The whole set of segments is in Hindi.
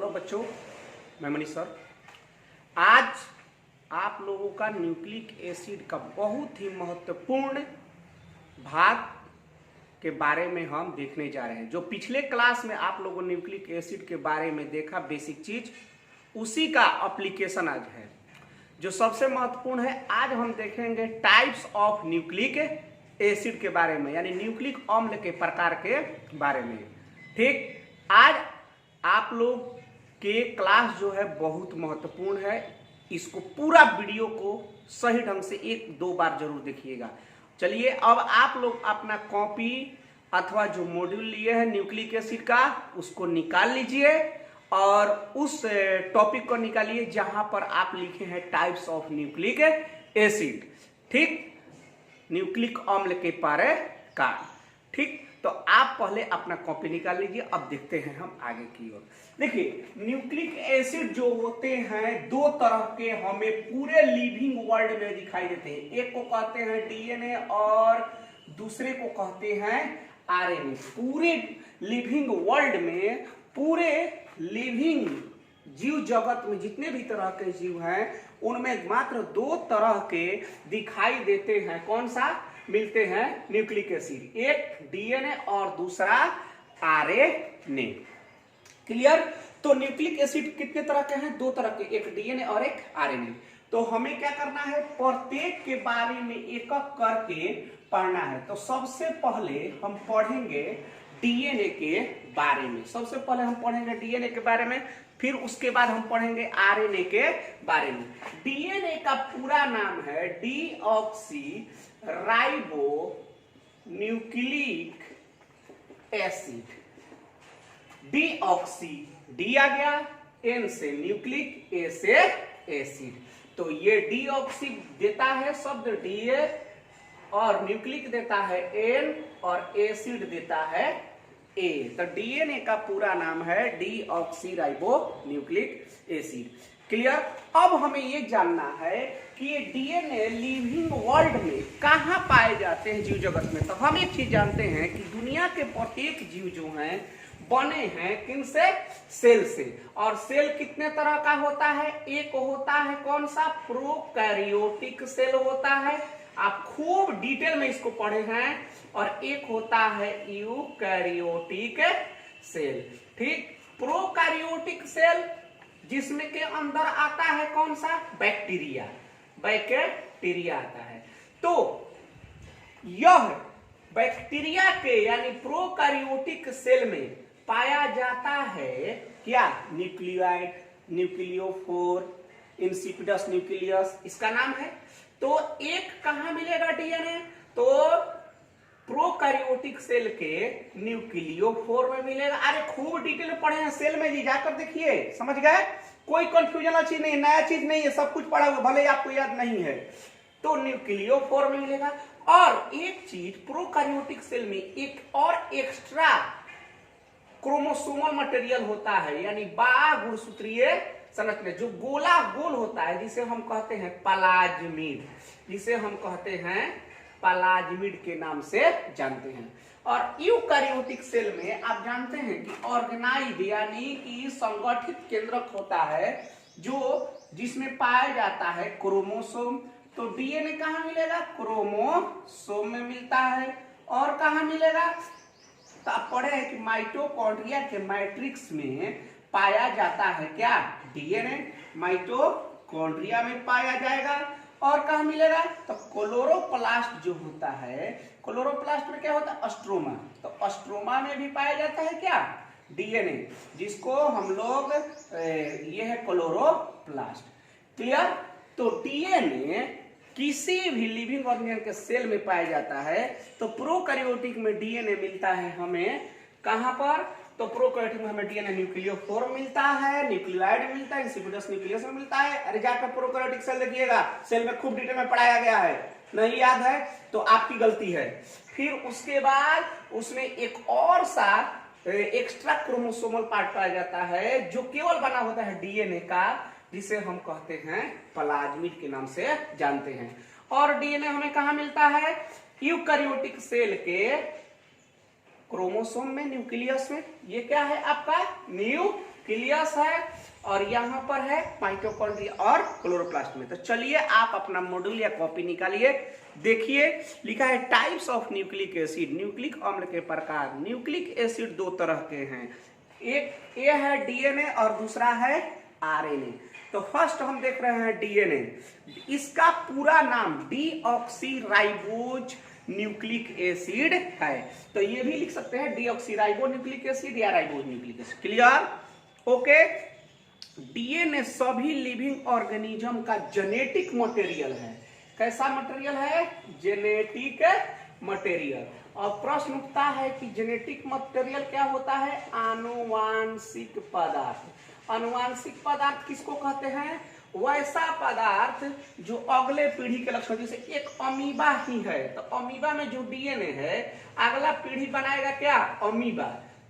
हेलो बच्चों, मैं मनीष सर। आज आप लोगों का न्यूक्लिक एसिड का बहुत ही महत्वपूर्ण भाग के बारे में हम देखने जा रहे हैं। जो पिछले क्लास में आप लोगों ने न्यूक्लिक एसिड के बारे में देखा बेसिक चीज, उसी का एप्लीकेशन आज है। जो सबसे महत्वपूर्ण है, आज हम देखेंगे टाइप्स ऑफ न्यूक्लिक एसिड के बारे में, यानी न्यूक्लिक अम्ल के प्रकार के बारे में। ठीक, आज आप लोग के क्लास जो है बहुत महत्वपूर्ण है। इसको पूरा वीडियो को सही ढंग से 1-2 बार जरूर देखिएगा। चलिए, अब आप लोग अपना कॉपी अथवा जो मॉड्यूल लिए हैं न्यूक्लिक एसिड का, उसको निकाल लीजिए और उस टॉपिक को निकालिए जहां पर आप लिखे हैं टाइप्स ऑफ न्यूक्लिक एसिड। ठीक, न्यूक्लिक अम्ल के प्रकार। ठीक, तो आप पहले अपना कॉपी निकाल लीजिए। अब देखते हैं हम आगे की ओर। देखिए, न्यूक्लिक एसिड जो होते हैं 2 तरह के हमें पूरे लिविंग वर्ल्ड में दिखाई देते हैं। एक को कहते हैं डीएनए और दूसरे को कहते हैं आरएनए। पूरे लिविंग वर्ल्ड में, पूरे लिविंग जीव जगत में जितने भी तरह के जीव हैं, उनमें मात्र 2 तरह के दिखाई देते हैं। कौन सा मिलते हैं? Nucleic acid. एक डीएनए और दूसरा आरएनए। क्लियर? तो न्यूक्लिक एसिड कितने तरह के हैं? 2 तरह के, एक डीएनए और एक आरएनए। तो हमें क्या करना है? प्रत्येक के बारे में एक एक करके पढ़ना है। तो सबसे पहले हम पढ़ेंगे डीएनए के बारे में। सबसे पहले हम पढ़ेंगे डीएनए के बारे में, फिर उसके बाद हम पढ़ेंगे आरएनए के बारे में। डीएनए का पूरा नाम है deoxy ribo nucleic acid. Deoxy, D आ गया, एन से न्यूक्लिक, ए से एसिड। तो ये डीऑक्सी देता है शब्द डी, और न्यूक्लिक देता है एन, और एसिड देता है ए। तो डीएनए का पूरा नाम है deoxy ribo nucleic acid. Clear? अब हमें ये जानना है कि ये डीएनए लिविंग वर्ल्ड में कहां पाए जाते हैं जीव जगत में। तो हम एक चीज जानते हैं कि दुनिया के प्रत्येक जीव जो हैं बने हैं किन से? सेल से। और सेल कितने तरह का होता है? एक होता है कौन सा? प्रोकैरियोटिक सेल होता है, आप खूब डिटेल में इसको पढ़े हैं। और एक होता है यूकैरियोटिक सेल। ठीक, प्रोकैरियोटिक सेल जिसमें के अंदर आता है कौन सा? बैक्टीरिया। बैक्टीरिया आता है। तो यह बैक्टीरिया के यानी प्रोकैरियोटिक सेल में पाया जाता है क्या? न्यूक्लियोइड, न्यूक्लियोफोर, इंसिपिडस न्यूक्लियस इसका नाम है। तो एक कहां मिलेगा डीएनए? तो प्रोकैरियोटिक सेल के न्यूक्लियोफोर में मिलेगा। अरे खूब डिटेल में पढ़े हैं सेल में जी, जाकर देखिए, समझ गए? कोई कंफ्यूजन वाली चीज नहीं, नया चीज नहीं है, सब कुछ पढ़ा हुआ, भले आपको याद नहीं है। तो न्यूक्लियोफोर में मिलेगा। और एक चीज, प्रोकैरियोटिक सेल में एक और एक्स्ट्रा क्रोमोसोमल मटेरियल होता है, यानी गुणसूत्रीय संरचना, जो गोला गोल होता है, जिसे हम कहते हैं प्लाज्मिड, जिसे हम कहते हैं प्लाज्मिड के नाम से जानते हैं। और यूकैरियोटिक सेल में आप जानते हैं कि ऑर्गेनाइज्ड यानी कि संगठित केंद्रक होता है, जो जिसमें पाया जाता है क्रोमोसोम। तो डीएनए कहां मिलेगा? क्रोमोसोम में मिलता है। और कहां मिलेगा? तो आप पढ़े हैं कि माइटोकॉन्ड्रिया के मैट्रिक्स में पाया जाता है क्या? डीएनए माइटोकॉन्ड्रिया में पाया जाएगा। और कहां मिलेगा? तो क्लोरोप्लास्ट जो होता है, क्लोरोप्लास्ट में क्या होता है? स्ट्रोमा। तो स्ट्रोमा में भी पाया जाता है क्या? डीएनए, जिसको हम लोग ये है क्लोरोप्लास्ट। क्लियर? तो डीएनए किसी भी लिविंग ऑर्गेनिज्म के सेल में पाया जाता है। तो प्रोकैरियोटिक में डीएनए मिलता है हमें कहां पर? तो प्रोकैरियोटिक में हमें डीएनए न्यूक्लियोफोर मिलता है, न्यूक्लियोइड मिलता है, इंसिपिडस न्यूक्लियस में मिलता है। अरे जाकर प्रोकैरियोटिक सेल देखिएगा, सेल में खूब डिटेल में पढ़ाया गया है। नहीं याद है तो आपकी गलती है। फिर उसके बाद उसमें एक और सा एक्स्ट्रा क्रोमोसोमल पार्ट पाया जाता है, जो केवल बना होता है डीएनए का, जिसे हम कहते हैं प्लाज्मिड के नाम से जानते हैं। और डीएनए हमें कहां मिलता है? यूकैरियोटिक सेल के क्रोमोसोम में, न्यूक्लियस में। ये क्या है आपका? न्यूक्लियस। न्यूक्लियस है और यहाँ पर है माइटोकॉन्ड्रिया और क्लोरोप्लास्ट में। तो चलिए आप अपना मॉड्यूल या कॉपी निकालिए, देखिए लिखा है types of nucleic acid, nucleic अम्ल के प्रकार। न्यूक्लिक एसिड दो तरह के हैं, एक ये है डीएनए और दूसरा है आरएनए। तो फर्स्ट हम देख रहे हैं डीएनए, इसका पूरा नाम डीऑक्सीराइबोज न्यूक्लिक एसिड है। तो ये भी लिख सकते हैं डीऑक्सीराइबो न्यूक्लिक एसिड या ribose nucleic acid. Clear? Okay. DNA सभी लिविंग ऑर्गेनिज्म का जेनेटिक मटेरियल है। कैसा मटेरियल है? Genetic material. और प्रश्न उठता है कि जेनेटिक मटेरियल क्या होता है? आनुवांशिक पदार्थ। आनुवांशिक पदार्थ किसको कहते हैं? वैसा पदार्थ जो अगले पीढ़ी के लक्षण, जैसे एक अमीबा ही है तो अमीबा में जो डीएनए है अगला पीढ़ी बनाएगा क्या? अमीबा।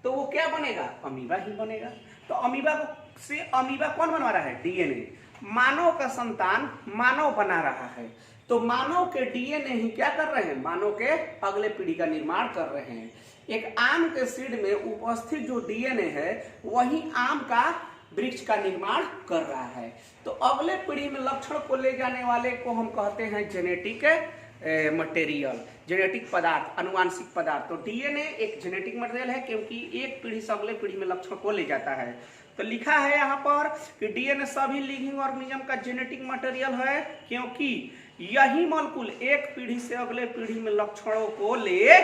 तो वो क्या बनेगा? अमीबा ही बनेगा। तो अमीबा से अमीबा कौन बनवा रहा है? डीएनए। मानव का संतान मानव बना रहा है, तो मानव के डीएनए ही क्या कर रहे हैं? मानव के अगले पीढ़ी का निर्माण कर रहे हैं। एक आम के सीड में उपस्थित जो डीएनए है वही आम का वृक्ष का निर्माण कर रहा है। तो अगले पीढ़ी में लक्षण को ले जाने वाले को हम कहते हैं जेनेटिक मटेरियल, जेनेटिक पदार्थ, अनुवांशिक पदार्थ। तो डीएनए एक जेनेटिक मटेरियल है क्योंकि एक पीढ़ी से अगले पीढ़ी में लक्षण को ले जाता है। तो लिखा है यहाँ पर कि डीएनए सभी लिविंग ऑर्गेनिज्म का जेनेटिक मटेरियल है क्योंकि यही मॉलिक्यूल एक पीढ़ी से अगले पीढ़ी में लक्षणों को ले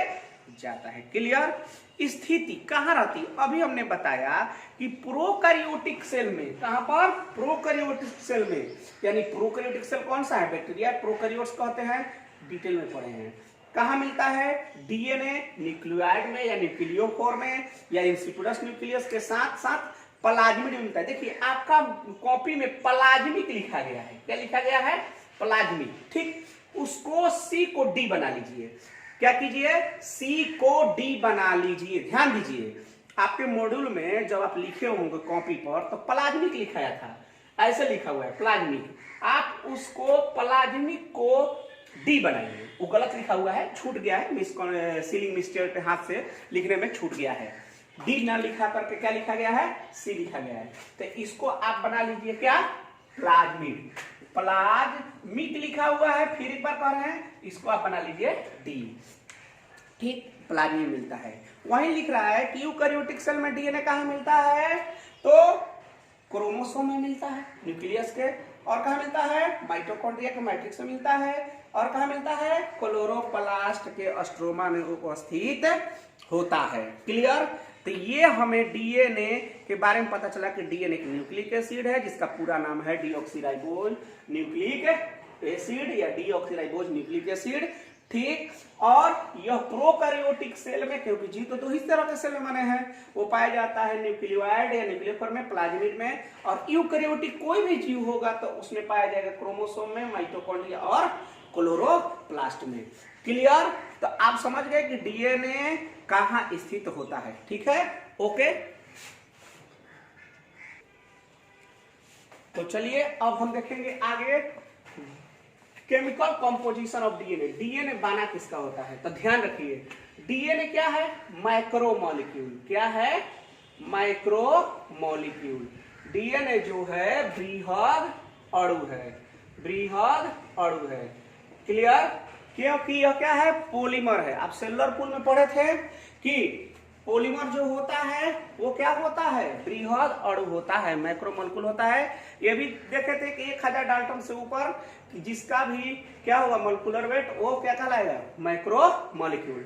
जाता है। क्लियर? स्थिति कहाँ रहती है? अभी हमने बताया कि प्रोकैरियोटिक सेल में। कहां पर? प्रोकैरियोटिक सेल में। यानी प्रोकैरियोटिक सेल कौन सा है? बैक्टीरिया प्रोकैरियोट्स कहते हैं, डिटेल में पढ़े हैं। कहां मिलता है? डीएनए न्यूक्लियोइड में या न्यूक्लियोफोर में या इंसिपिडस न्यूक्लियस के साथ साथ प्लाज्मिड में मिलता है। देखिए आपका कॉपी में प्लाज्मिक लिखा गया है। क्या लिखा गया है? प्लाज्मिक। ठीक, उसको सी को डी बना लीजिए। क्या कीजिए? सी को डी बना लीजिए। ध्यान दीजिए आपके मॉड्यूल में जब आप लिखे होंगे कॉपी पर तो प्लाज्मिक लिखाया था, ऐसे लिखा हुआ है प्लाज्मिक। आप उसको प्लाज्मिक को डी बनाइए। वो गलत लिखा हुआ है, छूट गया है, सीलिंग मिस्टेक के हाथ से लिखने में छूट गया है। डी ना लिखा करके क्या लिखा गया है? सी लिखा गया है। तो इसको आप बना लीजिए क्या? प्लाज्मिक। प्लाज्मिक लिखा हुआ है, फिर एक बार कह रहे हैं, इसको आप बना लीजिए डी। ठीक, प्लाज्मिक मिलता है। वहीं लिख रहा है कि यूकैरियोटिक सेल में डीएनए कहाँ मिलता है? तो क्रोमोसोम में मिलता है, न्यूक्लियस के। और कहाँ मिलता है? माइटोकॉन्ड्रिया के मैट्रिक्स में मिलता है। और कहाँ मिलता है? क्लोरोप्लास्ट के स्ट्रोमा में उपस्थित होता है। क्लियर? तो ये हमें डीएनए के बारे में पता चला कि डीएनए एक न्यूक्लिक एसिड है जिसका पूरा नाम है डीऑक्सीराइबोज न्यूक्लिक एसिड या डीऑक्सीराइबोज न्यूक्लिक एसिड। ठीक, और यह प्रोकैरियोटिक सेल में, क्योंकि जीव तो दो ही तरह के सेल में बने हैं, वो पाया जाता है न्यूक्लियोइड या न्यूक्लियोफोर में, प्लाज्मिड में। और यूकैरियोटिक कोई भी जीव होगा तो उसमें पाया जाएगा क्रोमोसोम में, माइटोकॉन्ड्रिया और क्लोरोप्लास्ट में। क्लियर? तो आप समझ गए कि डीएनए कहां स्थित होता है। ठीक है? ओके। तो चलिए अब हम देखेंगे आगे chemical composition of DNA. DNA बना किसका होता है? तो ध्यान रखिए, डीएनए क्या है? माइक्रोमोलिक्यूल। क्या है? माइक्रोमोलिक्यूल। डीएनए जो है बृहद अणु है, बृहद अणु है। क्लियर? क्योंकि यह क्या है? पॉलीमर है। आप सेलुलर पूल में पढ़े थे कि पॉलीमर जो होता है वो क्या होता है? बृहद अणु होता है, मैक्रोमोलिक्यूल होता है। ये भी देखे थे कि 1000 डाल्टन से ऊपर जिसका भी क्या होगा मोलिकुलर वेट, वो क्या कहलाएगा? मैक्रोमोलिक्यूल।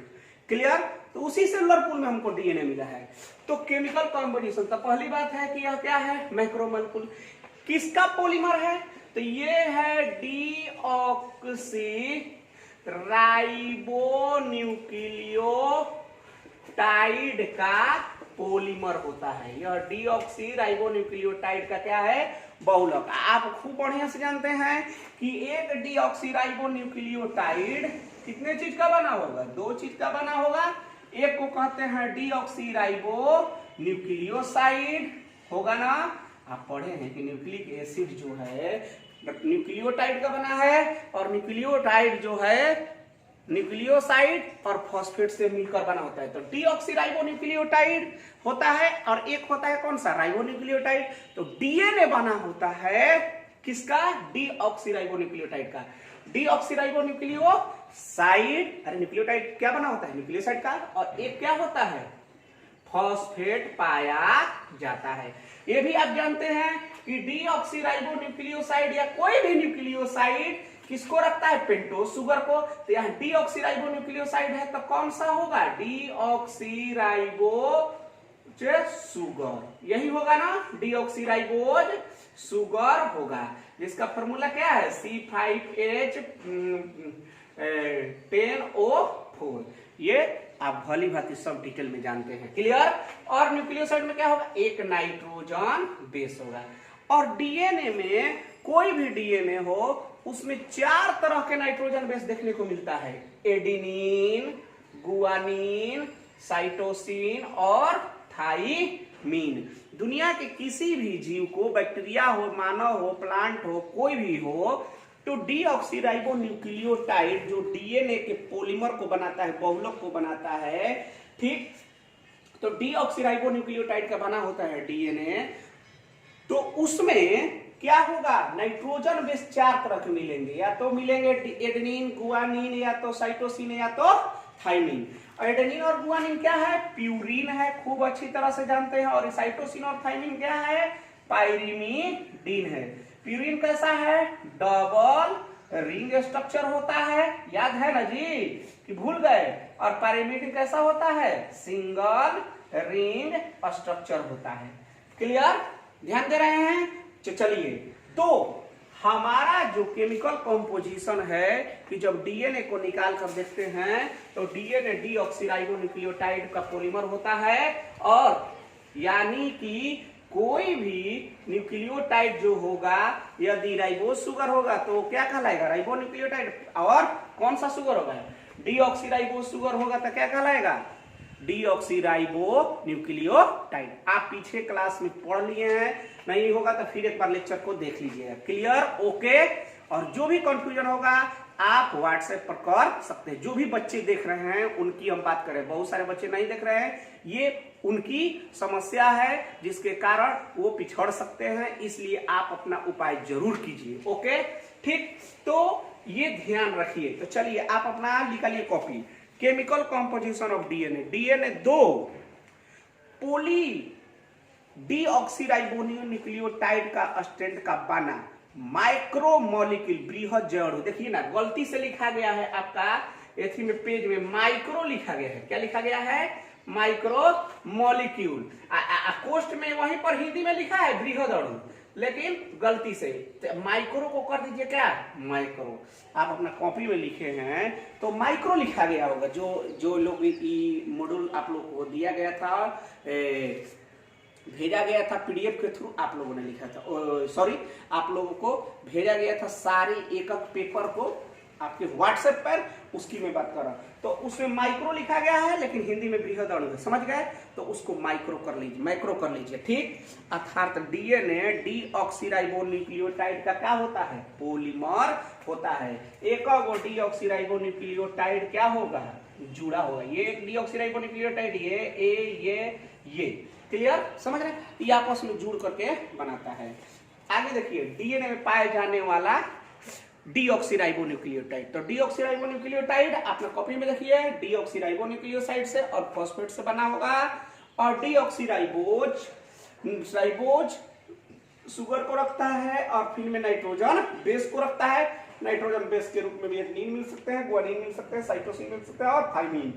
क्लियर? तो उसी सेलुलर पूल में हमको डीएनए मिला है। तो केमिकल कंपोजिशन, तो पहली बात है कि यह क्या है? मैक्रोमोलिक्यूल। किसका पॉलीमर है? तो ये है डीऑक्सीराइबोन्यूक्लियोटाइड का पॉलीमर होता है। यह डीऑक्सीराइबोन्यूक्लियोटाइड का क्या है? बहुलक। आप खूब बढ़िया से जानते हैं कि एक डीऑक्सीराइबोन्यूक्लियोटाइड कितने चीज का बना होगा? दो चीज का बना होगा। एक को कहते हैं डीऑक्सीराइबोन्यूक्लियोसाइड, होगा ना? आप पढ़े हैं कि न्यूक्लिक एसिड जो है न्यूक्लियोटाइड का बना है और न्यूक्लियोटाइड जो है न्यूक्लियोसाइड और फॉस्फेट से मिलकर बना होता है। तो डीऑक्सीराइबोन्यूक्लियोटाइड होता है और एक होता है कौन सा, राइबोन्यूक्लियोटाइड। तो डीएनए बना होता है किसका, डीऑक्सीराइबोन्यूक्लियोटाइड का। डीऑक्सीराइबोन्यूक्लियोसाइड, अरे न्यूक्लियोटाइड क्या बना होता है, न्यूक्लियोसाइड का, और एक क्या होता है, फॉस्फेट पाया जाता है। ये भी आप जानते हैं कि डीऑक्सीराइबोन्यूक्लियोसाइड या कोई भी न्यूक्लियोसाइड किसको रखता है, पेंटोज शुगर को। तो यहाँ डीऑक्सीराइबोन्यूक्लियोसाइड है तो कौन सा होगा, डीऑक्सीराइबोज शुगर, यही होगा ना, डीऑक्सीराइबोज शुगर होगा, जिसका फॉर्मूला क्या है, C5H10O4। ये आप भली भांति सब डिटेल में जानते हैं, क्लियर। और न्यूक्लियोसाइड में क्या होगा, एक नाइट्रोजन बेस होगा। और डीएनए में, कोई भी डीएनए हो उसमें 4 तरह के नाइट्रोजन बेस देखने को मिलता है, एडेनिन, गुआनिन, साइटोसिन और थाइमिन। दुनिया के किसी भी जीव को, बैक्टीरिया हो, मानव हो, प्लांट हो, कोई भी हो, तो डीऑक्सीराइबोन्यूक्लियोटाइड जो डीएनए के पॉलीमर को बनाता है, बहुलक को बनाता है, ठीक, तो डीऑक्सीराइबोन्यूक्लियोटाइड का बना होता है डीएनए, तो उसमें क्या होगा, नाइट्रोजन बेस 4 तरह के मिलेंगे, या तो मिलेंगे एडेनिन, गुआनिन, या तो साइटोसिन, या तो थाइमिन। एडेनिन और गुआनिन क्या है, प्यूरिन है, खूब अच्छी तरह से जानते हैं। और साइटोसिन और थाइमिन क्या है, पायरिमिडीन है। प्यूरिन कैसा है, डबल रिंग स्ट्रक्चर होता है, याद है ना जी कि भूल गए। और पायरिमिडीन कैसा होता है, सिंगल रिंग स्ट्रक्चर होता है, क्लियर, ध्यान दे रहे हैं। चलिए, तो हमारा जो केमिकल कंपोजिशन है कि जब डीएनए को निकाल कर देखते हैं तो डीएनए डीऑक्सीराइबोन्यूक्लियोटाइड का पॉलीमर होता है, और यानी कि कोई भी न्यूक्लियोटाइड जो होगा, यदि राइबोज शुगर होगा तो क्या कहलाएगा, राइबोन्यूक्लियोटाइड। और कौन सा शुगर होगा, डीऑक्सीराइबोज शुगर होगा तो क्या कहलाएगा, डीऑक्सीराइबोन्यूक्लियोटाइड। आप पीछे क्लास में पढ़ लिए हैं, नहीं होगा तो फिर एक बार लेक्चर को देख लीजिएगा, क्लियर, ओके। और जो भी कंफ्यूजन होगा आप व्हाट्सएप पर कर सकते हैं। जो भी बच्चे देख रहे हैं उनकी हम बात करें, बहुत सारे बच्चे नहीं देख रहे हैं, ये उनकी समस्या है जिसके कारण वो पिछड़ सकते हैं, इसलिए आप अपना उपाय जरूर कीजिए, ओके, ठीक। तो ये ध्यान रखिए। तो चलिए आप अपना निकालिए copy, chemical composition of DNA. DNA 2 poly deoxyribonucleotide का स्ट्रैंड का बना माइक्रोमोलिक्यूल, बृहद जड़। देखिए ना, गलती से लिखा गया है आपका एथी में, पेज में माइक्रो लिखा गया है, क्या लिखा गया है, माइक्रोमोलिक्यूल। कोष्ठ में वहीं पर हिंदी में लिखा है बृहद अणु, लेकिन गलती से माइक्रो को कर दीजिए क्या, माइक्रो। आप अपना कॉपी में लिखे हैं तो माइक्रो लिखा गया होगा। जो लोग मॉड्यूल आप लोग को दिया गया था, भेजा गया था पीडीएफ के थ्रू, आप लोगों ने लिखा था, सॉरी, आप लोगों को भेजा गया था सारे एकक पेपर को आपके व्हाट्सएप पर, उसकी मैं बात कर रहा हूं। तो उसमें माइक्रो लिखा गया है लेकिन हिंदी में बृहद अणु है, समझ गए, तो उसको माइक्रो कर लीजिए, ठीक। अर्थात डीएनए डीऑक्सीराइबोन्यूक्लियोटाइड का क्या होता है, पॉलीमर होता है। एक डीऑक्सीराइबोन्यूक्लियोटाइड क्या होगा, जुड़ा होगा, ये एक डीऑक्सीराइबोन्यूक्लियोटाइड, ये क्लियर, समझ रहे हैं, ये आपस में जुड़ करके बनाता है। आगे देखिए, डीएनए में पाए जाने वाला डीऑक्सीराइबोन्यूक्लियोटाइड। तो डीऑक्सीराइबोन्यूक्लियोटाइड अपना कॉपी में देखिए, डीऑक्सीराइबोन्यूक्लियोसाइड से और फॉस्फेट से बना होगा। और डीऑक्सीराइबोज शुगर को रखता है और फिर में नाइट्रोजन बेस को रखता है। नाइट्रोजन बेस के रूप में भी एडेनिन मिल सकते हैं, गुआनिन मिल सकते हैं, साइटोसिन मिल सकते हैं और थाइमिन,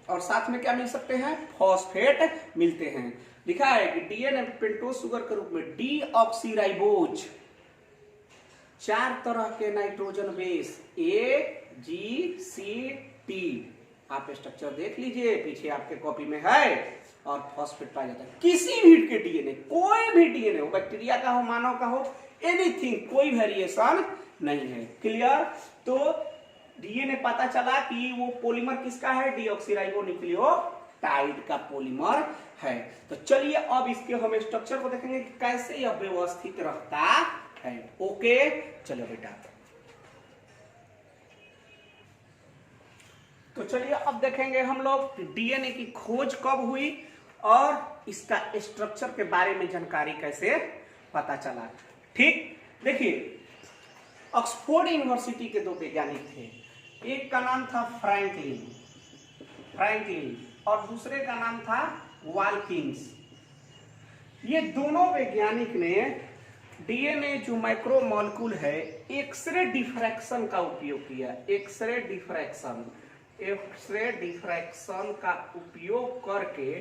और साथ में क्या मिल सकते हैं, फॉस्फेट मिलते हैं। लिखा है कि डीएनए पेंटोज शुगर के रूप में डीऑक्सीराइबोज 4 तरह के नाइट्रोजन बेस AGCT, आप स्ट्रक्चर देख लीजिए, पीछे आपके कॉपी में है, और फॉस्फेट पाया जाता है। किसी भी के डीएनए, कोई भी डीएनए हो, बैक्टीरिया का हो, मानव का हो, एनीथिंग, कोई वेरिएशन नहीं है, क्लियर। तो डीएनए पता चला कि वो पॉलीमर किसका है, डीऑक्सीराइबोन्यूक्लियोटाइड का पॉलीमर है। तो चलिए अब इसके हम स्ट्रक्चर को देखेंगे कि कैसे यह व्यवस्थित रहता है, ओके। चलो बेटा, तो चलिए अब देखेंगे हम लोग डीएनए की खोज कब हुई और इसका स्ट्रक्चर के बारे में जानकारी कैसे पता चला। ठीक, देखिए ऑक्सफोर्ड यूनिवर्सिटी के दो वैज्ञानिक थे, एक का नाम था फ्रैंकलिन और दूसरे का नाम था वाल्किंस। ये दोनों वैज्ञानिक ने डीएनए जो माइक्रोमोलेक्यूल है एक्सरे डिफ्रैक्शन का उपयोग किया। एक्सरे डिफ्रैक्शन का उपयोग करके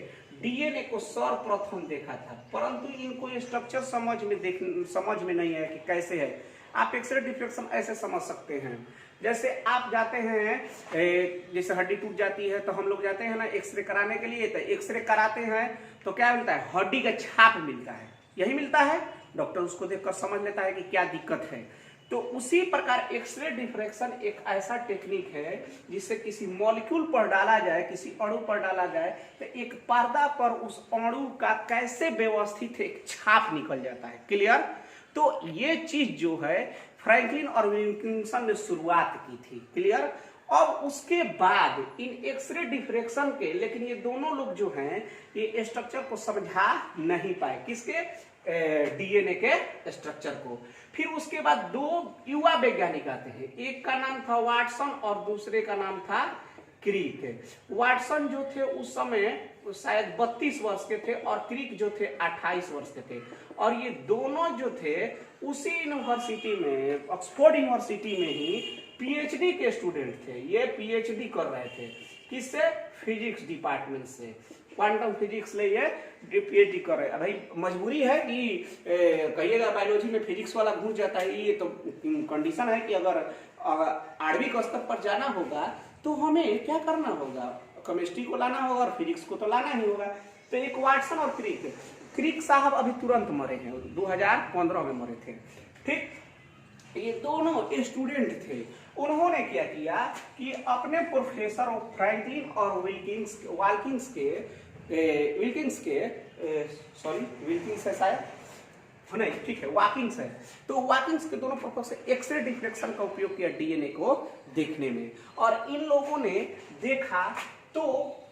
डीएनए को सर्वप्रथम देखा था, परंतु इनको स्ट्रक्चर समझ में नहीं है कि कैसे है। आप एक्सरे डिफ्रैक्शन ऐसे समझ सकते हैं, जैसे आप जाते हैं, जैसे हड्डी टूट जाती है तो हम लोग जाते हैं ना एक्सरे कराने के लिए, तो एक्सरे कराते हैं तो क्या मिलता है, हड्डी का छाप मिलता है, यही मिलता है। डॉक्टर उसको देखकर समझ लेता है कि क्या दिक्कत है। तो उसी प्रकार एक्सरे डिफ्रैक्शन एक ऐसा टेक्निक है जिससे किसी मॉलिक्यूल पर डाला जाए, किसी अणु पर डाला जाए, तो एक पर्दा पर उस अणु का कैसे व्यवस्थित एक छाप निकल जाता है। क्लियर? तो ये चीज जो है फ्रैंकलिन और विल्किंसन ने शुरुआत की थी। क्लियर? अब उसके बाद इन एक्सरे डिफ्रैक्शन के, लेकिन ये दोनों लोग जो हैं ये स्ट्रक्चर को समझा नहीं पाए, किसके, डीएनए के स्ट्रक्चर को। फिर उसके बाद दो युवा वैज्ञानिक आते हैं, एक का नाम था वाटसन और दूसरे का नाम था क्रिक। वाटसन जो थे उस समय शायद 32 वर्ष के थे और क्रिक जो थे 28 वर्ष के थे, और ये दोनों जो थे उसी यूनिवर्सिटी में, ऑक्सफोर्ड यूनिवर्सिटी में ही पीएचडी के स्टूडेंट थे। ये पीएचडी कर रहे थे, किससे, फिजिक्स डिपार्टमेंट से, क्वांटम फिजिक्स ले ये पीएचडी कर रहे हैं। भाई मजबूरी है कि कहिएगा बायोलॉजी में फिजिक्स वाला घुस जाता है, ये तो कंडीशन है कि अगर आणविक स्तर पर जाना होगा तो हमें क्या करना होगा, केमिस्ट्री को लाना होगा और फिजिक्स को तो लाना ही होगा। तो एक वाटसन और क्रिक साहब अभी तुरंत मरे हैं, 2015 में मरे थे। ठीक, ये दोनों स्टूडेंट थे। उन्होंने क्या किया कि अपने प्रोफेसर फ्रैंकलिन और विल्किंस है शायद, नहीं ठीक है, वाकिंग्स है। तो वाकिंग्स के दोनों प्रोफेसर एक्सरे डिफ्रैक्शन का उपयोग किया डीएनए को देखने में, और इन लोगों ने देखा तो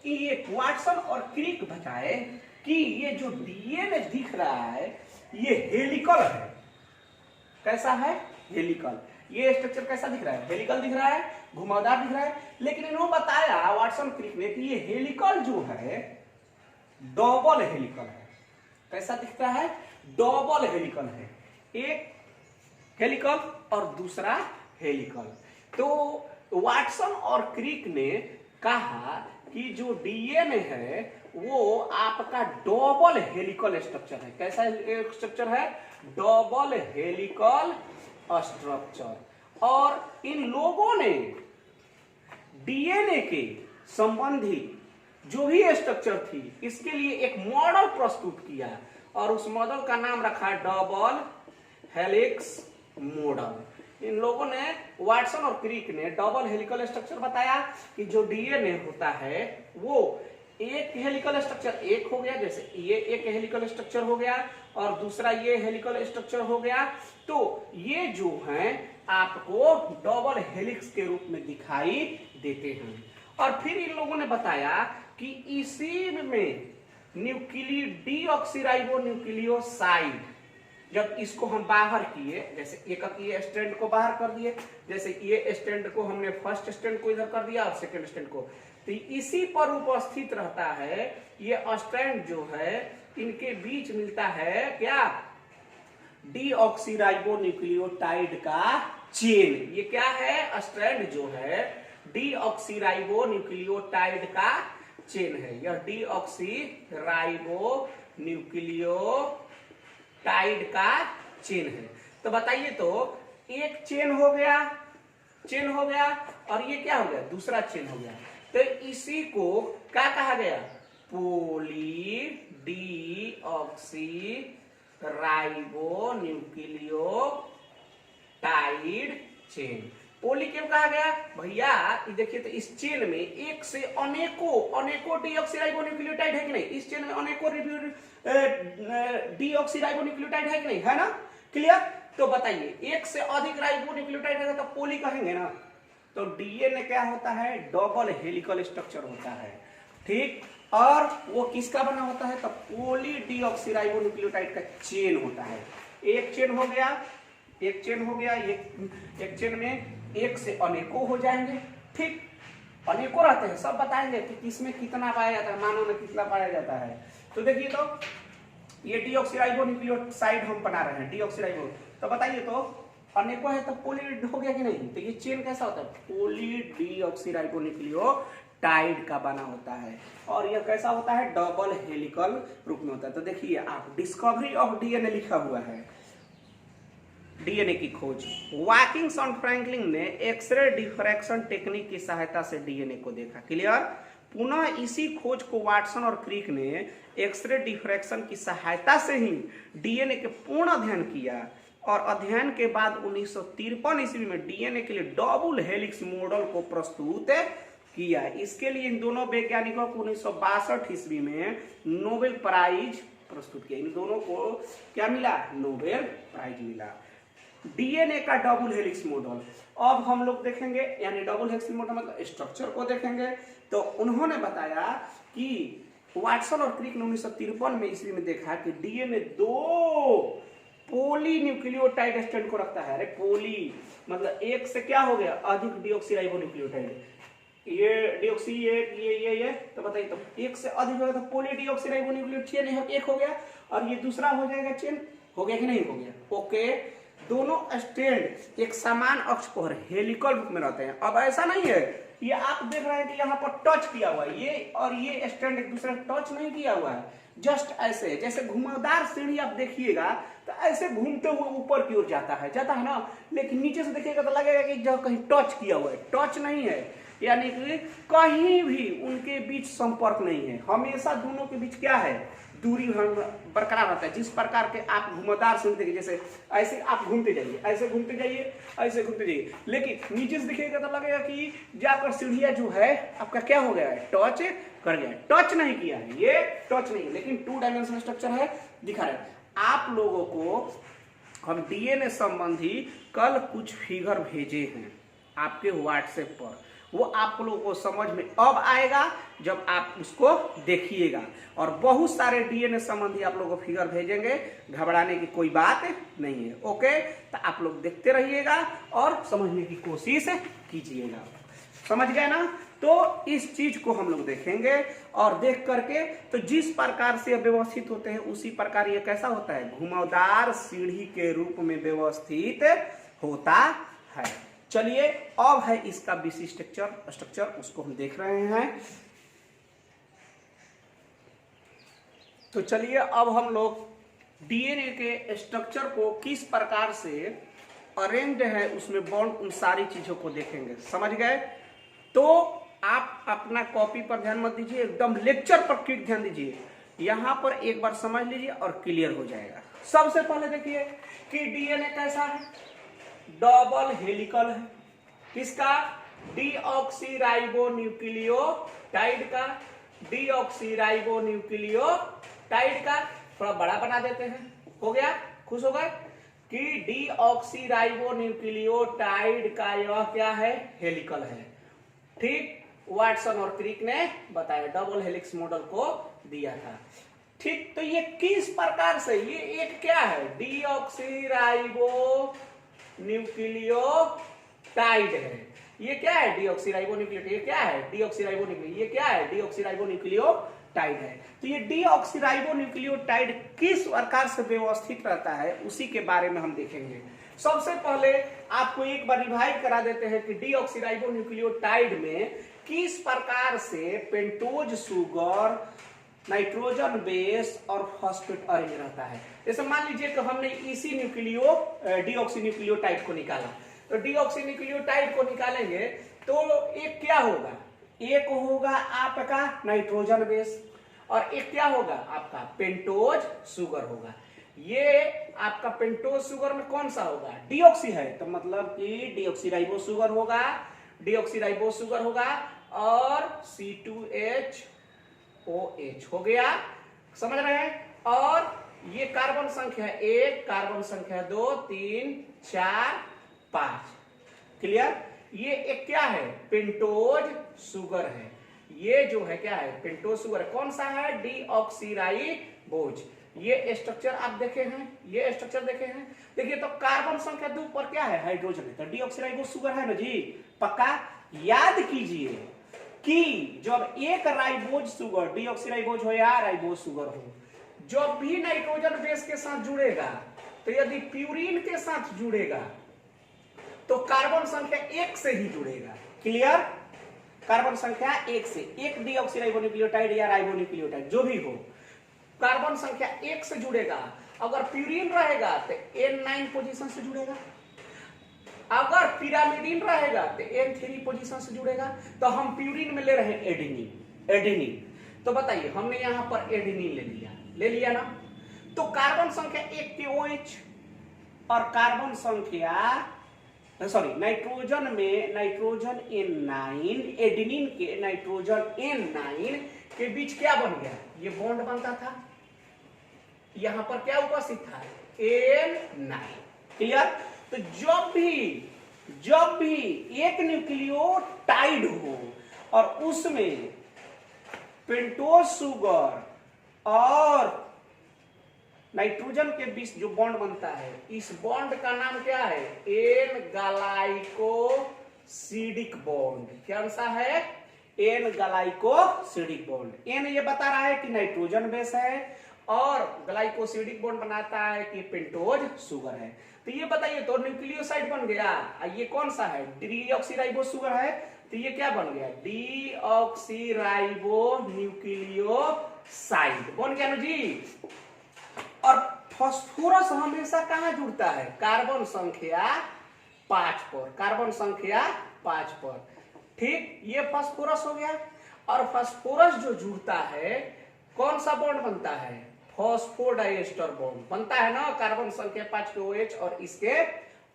ये वाटसन और क्रिक बताए कि ये जो डीएनए दिख रहा है ये हेलिकल है। कैसा है, हेलिकल। ये स्ट्रक्चर कैसा दिख रहा है, हेलिकल दिख रहा है, घुमावदार दिख रहा है। लेकिन इन्होंने बताया वाटसन क्रिक ने कि ये हेलिकल जो है डबल हेलिकल है। कैसा दिखता है, डबल हेलिकल है, एक हेलिकल और दूसरा हेलिकल। तो वाटसन और क्रिक ने कहा कि जो डीएनए है वो आपका डबल हेलिकल स्ट्रक्चर है। कैसा स्ट्रक्चर है, डबल हेलिकल स्ट्रक्चर। और इन लोगों ने डीएनए के संबंधी जो भी स्ट्रक्चर थी इसके लिए एक मॉडल प्रस्तुत किया, और उस मॉडल का नाम रखा डबल हेलिक्स मॉडल। इन लोगों ने, वाटसन और क्रिक ने डबल हेलिकल स्ट्रक्चर बताया कि जो डीएनए होता है वो एक हेलिकल स्ट्रक्चर एक हो गया, जैसे ये एक हेलिकल स्ट्रक्चर हो गया और दूसरा ये हेलिकल स्ट्रक्चर हो गया। तो ये जो है आपको डबल हेलिक्स के रूप में दिखाई देते हैं। और फिर इन लोगों ने बताया कि इसी में डीऑक्सीराइबो न्यूक्लियोसाइड, जब इसको हम बाहर किए, जैसे एक ये स्ट्रैंड को बाहर कर दिए, जैसे ये स्ट्रैंड को हमने फर्स्ट स्ट्रैंड को इधर कर दिया और सेकंड स्ट्रैंड को, तो इसी पर उपस्थित रहता है ये स्ट्रैंड जो है, इनके बीच मिलता है क्या, डीऑक्सीराइबो न्यूक्लियोटाइड का चेन। ये क्या है, स्ट्रैंड जो है डीऑक्सीराइबो न्यूक्लियोटाइड का चेन है। यह डीऑक्सीराइबो न्यूक्लियोटाइड का चेन है। तो बताइए, तो एक चेन हो गया और ये क्या हो गया, दूसरा चेन हो गया। तो इसी को क्या कहा गया, पॉली डीऑक्सीराइबो न्यूक्लियोटाइड चेन। पोली क्यों कहा गया भैया, देखिए तो इस चेन में एक से अनेकों डीऑक्सीराइबो न्यूक्लियोटाइड है कि नहीं, इस चेन में अनेकों डीऑक्सीराइबो न्यूक्लियोटाइड है कि नहीं, है ना। क्लियर? तो बताइए, एक से अधिक राइबो न्यूक्लियोटाइड है तो पोली कहेंगे ना, तो डीएनए क्या होता है, डबल हेलिकल स्ट्रक्चर होता है, ठीक। और वो किसका बना होता है, तो पॉली डीऑक्सीराइबोन्यूक्लियोटाइड का चेन होता है। एक चेन हो गया, एक चेन में एक से अनेकों हो जाएंगे, ठीक। अनेकों रहते हैं, सब बताएंगे कि किसमें कितना पाया जाता है, मानव में कितना पाया जाता है। तो देखिए, तो ये डीऑक्सीराइबोन्यूक्लियोसाइड हम बना रहे हैं, डीऑक्सीराइबो। तो बताइए, तो अनेकों है तो पॉली हो गया कि नहीं। तो ये चेन कैसा होता है, पॉली डीऑक्सीराइबोन्यूक्लियोटाइड का बना होता है। और यह कैसा होता है, डबल हेलिकल रूप में होता है। तो देखिए आप, डिस्कवरी ऑफ डीएनए लिखा हुआ है, डीएनए की खोज। वाकिंस और फ्रैंकलिन ने एक्सरे डिफ्रैक्शन टेक्निक की सहायता से डीएनए को देखा। क्लियर। पुनः इसी खोज को वाटसन और क्रिक ने एक्सरे डिफ्रैक्शन की सहायता से ही डीएनए के पूर्ण अध्ययन किया। और अध्ययन के बाद 1953 ईस्वी में डीएनए के लिए डबल हेलिक्स मॉडल को प्रस्तुत किया। इसके लिए इन दोनों वैज्ञानिकों को 1962 ईस्वी में नोबेल प्राइज प्रस्तुत किया। इन दोनों को क्या मिला, नोबेल प्राइज मिला। डीएनए का डबल हेलिक्स मॉडल अब हम लोग देखेंगे, यानी डबल हेलिक्स मॉडल मतलब स्ट्रक्चर को देखेंगे। तो उन्होंने बताया कि वाटसन और क्रिक ने 1953 में ईस्वी में देखा कि डीएनए दो पोली न्यूक्लियोटाइड स्ट्रैंड को रखता है। अरे पोली मतलब एक से क्या हो गया, अधिक डीऑक्सीराइबोन्यूक्लियोटाइड। ये डीऑक्सी ये तो बताइए, तो एक से अधिक होगा तो पोली डीऑक्सीराइबोन्यूक्लियोटाइड चेन एक हो गया, और ये दूसरा हो जाएगा चेन, हो गया कि नहीं हो गया। ओके, दोनों स्ट्रैंड एक समान अक्ष पर हेलिकल रूप में रहते हैं। अब ऐसा नहीं है, ये आप देख रहे हैं कि यहाँ पर टच किया हुआ है, ये और ये स्ट्रैंड एक दूसरे टच नहीं किया हुआ है, जस्ट ऐसे जैसे घुमावदार सीढ़ी आप देखिएगा तो ऐसे घूमते हुए ऊपर की ओर जाता है ना, लेकिन नीचे से देखिएगा तो लगेगा कि जो कहीं टच किया हुआ है, टच नहीं है, यानी कि कहीं भी उनके बीच संपर्क नहीं है। हमेशा दोनों के बीच क्या है, दूरी बरकरार रहता है। जिस प्रकार के आप घुमावदार सीढ़ी देखिए, जैसे ऐसे आप घूमते जाइए, ऐसे घूमते जाइए, ऐसे घूमते जाइए, लेकिन नीचे से देखिएगा तो लगेगा कि जाकर सीढ़िया जो है आपका क्या हो गया है, टच कर गया है। टच नहीं किया है, ये टच नहीं, लेकिन 2 डायमेंशनल स्ट्रक्चर है, दिखा रहे हैं आप लोगों को। हम डीएनए संबंधी कल कुछ फिगर भेजे हैं आपके व्हाट्सएप पर, वो आप लोगों को समझ में अब आएगा जब आप उसको देखिएगा। और बहुत सारे डीएनए संबंधी आप लोगों को फिगर भेजेंगे, घबराने की कोई बात नहीं है। ओके, तो आप लोग देखते रहिएगा और समझने की कोशिश कीजिएगा। समझ गए ना। तो इस चीज को हम लोग देखेंगे और देख करके तो जिस प्रकार से व्यवस्थित होते हैं उसी प्रकार ये कैसा होता है, घुमावदार सीढ़ी के रूप में व्यवस्थित होता है। चलिए अब है इसका विशिष्ट स्ट्रक्चर, उसको हम देख रहे हैं। तो चलिए अब हम लोग डीएनए के स्ट्रक्चर को किस प्रकार से अरेंज है उसमें बॉन्ड, उन सारी चीजों को देखेंगे। समझ गए। तो आप अपना कॉपी पर ध्यान मत दीजिए, एकदम लेक्चर पर क्लिक ध्यान दीजिए। यहां पर एक बार समझ लीजिए और क्लियर हो जाएगा। सबसे पहले देखिए कि डीएनए कैसा है, डबल हेलिकल है। किसका, डीऑक्सीराइबोन्यूक्लियोटाइड का, डीऑक्सीराइबोन्यूक्लियोटाइड का थोड़ा बड़ा बना देते हैं, हो गया, खुश हो गए कि डीऑक्सीराइबोन्यूक्लियोटाइड का यह क्या है, हेलिकल है। ठीक, वाटसन और क्रिक ने बताया, डबल हेलिक्स मॉडल को दिया था। ठीक, तो ये किस प्रकार से, ये एक क्या है, डीऑक्सीराइबोन्यूक्लियोटाइड है। ये क्या है, डीऑक्सीराइबोन्यूक्लियोटाइड। ये क्या है, डीऑक्सीराइबोन्यूक्लियोटाइड। ये क्या है, डीऑक्सीराइबोन्यूक्लियोटाइड है। तो ये डीऑक्सीराइबोन्यूक्लियोटाइड किस प्रकार से व्यवस्थित रहता है उसी के बारे में हम देखेंगे। सबसे पहले आपको एक बार रिवाइज करा देते हैं कि डीऑक्सीराइबोन्यूक्लियोटाइड में किस प्रकार से पेंटोज सुगर, नाइट्रोजन बेस और फॉस्फेट अरेंज रहता है। जैसे मान लीजिए कि हमने इसी डीऑक्सीन्यूक्लियोटाइड को निकाला, तो डीऑक्सीन्यूक्लियोटाइड को निकालेंगे तो एक क्या होगा, एक होगा आपका नाइट्रोजन बेस और एक क्या होगा आपका पेंटोज सुगर होगा। ये आपका पेंटोज सुगर में कौन सा होगा, डीऑक्सी है, तो मतलब कि डीऑक्सीराइबो सुगर होगा, डीऑक्सीराइबो सुगर होगा और C2H OH हो गया। समझ रहे हैं। और ये कार्बन संख्या 1, कार्बन संख्या 2, 3, 4, 5। क्लियर। ये एक क्या है, पेंटोज शुगर है। ये जो है क्या है, पेंटोज शुगर। कौन सा है, डीऑक्सीराइबोज। ये स्ट्रक्चर आप देखे हैं, ये स्ट्रक्चर देखे हैं। देखिए तो कार्बन संख्या 2 पर क्या है, हाइड्रोजन है, तो डीऑक्सीराइबोज शुगर है ना जी, पक्का। याद कीजिए कि जब एक राइबोज शुगर, डीऑक्सीराइबोज हो या राइबोज शुगर हो, जब भी नाइट्रोजन बेस के साथ जुड़ेगा, तो यदि प्यूरिन के साथ जुड़ेगा तो कार्बन संख्या 1 से ही जुड़ेगा। क्लियर, कार्बन संख्या 1 से, एक डीऑक्सीराइबोन्यूक्लियोटाइड या राइबोन्यूक्लियोटाइड जो भी हो, कार्बन संख्या 1 से जुड़ेगा। अगर प्यूरिन रहेगा तो N9 पोजीशन से जुड़ेगा, अगर पिरामिडिन रहेगा तो N3 पोजीशन से जुड़ेगा। तो हम प्यूरिन में ले रहे हैं एडेनिन, एडेनिन। तो बताइए, हमने यहां पर एडेनिन ले लिया ना। तो कार्बन संख्या 1 के OH और कार्बन संख्या सॉरी नाइट्रोजन में नाइट्रोजन N9, एडेनिन के नाइट्रोजन N9 के बीच क्या बन गया, ये बॉन्ड बनता था। यहां पर क्या उपस्थित था, N9। क्लियर। तो जब भी एक न्यूक्लियोटाइड हो और उसमें पेंटोज शुगर और नाइट्रोजन के बीच जो बॉन्ड बनता है, इस बॉन्ड का नाम क्या है, एन ग्लाइकोसिडिक बॉन्ड। क्या सा है, एन ग्लाइकोसिडिक बॉन्ड। एन ये बता रहा है कि नाइट्रोजन बेस है और ग्लाइकोसिडिक बॉन्ड बनाता है कि पेंटोज शुगर है। तो ये बताइए, तो न्यूक्लियोसाइड बन गया। ये कौन सा है, डीऑक्सीराइबोज शुगर है, तो ये क्या बन गया, डीऑक्सीराइबो न्यूक्लियोसाइड बन गया ना जी। और फास्फोरस हमेशा कहां जुड़ता है, कार्बन संख्या 5 पर, कार्बन संख्या 5 पर। ठीक, ये फास्फोरस हो गया। और फास्फोरस जो जुड़ता है, कौन सा बॉन्ड बनता है, फॉस्फोडाइएस्टर बॉन्ड बनता है ना, कार्बन संख्या 5 के OH और इसके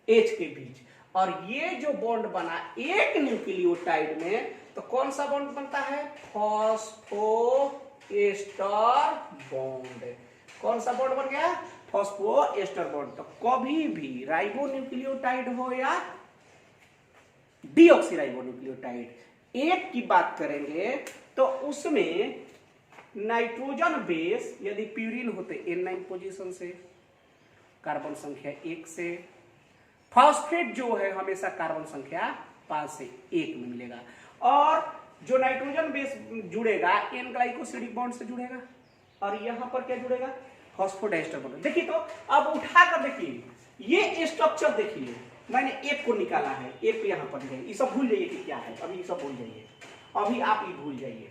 H के बीच। और ये जो बॉन्ड बना एक न्यूक्लियोटाइड में, तो कौन सा बॉन्ड बनता है, फॉस्फोएस्टर बॉन्ड। कौन सा बॉन्ड बन गया, फॉस्फोएस्टर बॉन्ड। तो कभी भी राइबोन्यूक्लियोटाइड हो या डीऑक्सीराइबोन्यूक्लियोटाइड, एक की बात करेंगे तो उसमें नाइट्रोजन बेस यदि प्यूरिन होते N9 पोजीशन से, कार्बन संख्या 1 से, फॉस्फेट जो है हमेशा कार्बन संख्या 5 से 1 में मिलेगा। और जो नाइट्रोजन बेस जुड़ेगा एन ग्लाइकोसिडिक बॉन्ड से जुड़ेगा, और यहां पर क्या जुड़ेगा, फॉस्फोडाइएस्टर बॉन्ड। देखिए तो अब उठाकर देखिए, ये स्ट्रक्चर देखिए, मैंने एक को निकाला है, एक यहां पर है। ये सब भूल जाइए कि क्या है, अभी ये सब भूल जाइए, अभी आप ये भूल जाइए।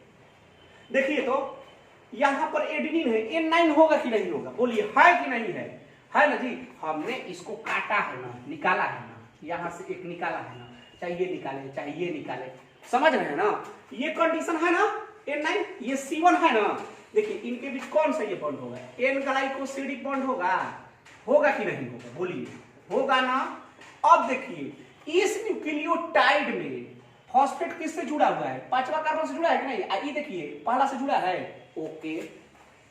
देखिए तो यहां पर एडेनिन है, N9 होगा कि नहीं होगा, बोलिए है कि नहीं है, है ना जी। हमने इसको काटा है ना, निकाला है ना, यहां से एक निकाला है ना, चाहे ये निकाले चाहे ये निकाले, समझ रहे हैं ना। ये कंडीशन है ना, N9 ये C1 है ना। देखिए इनके बीच कौन सा ये बॉन्ड होगा, एन ग्लाइकोसिडिक बॉन्ड होगा कि नहीं होगा, बोलिए होगा ना। अब देखिए इस न्यूक्लियोटाइड में फॉस्फेट किससे जुड़ा हुआ है, 5वां कार्बन से जुड़ा है कि नहीं, ये देखिए पहला से जुड़ा है, ओके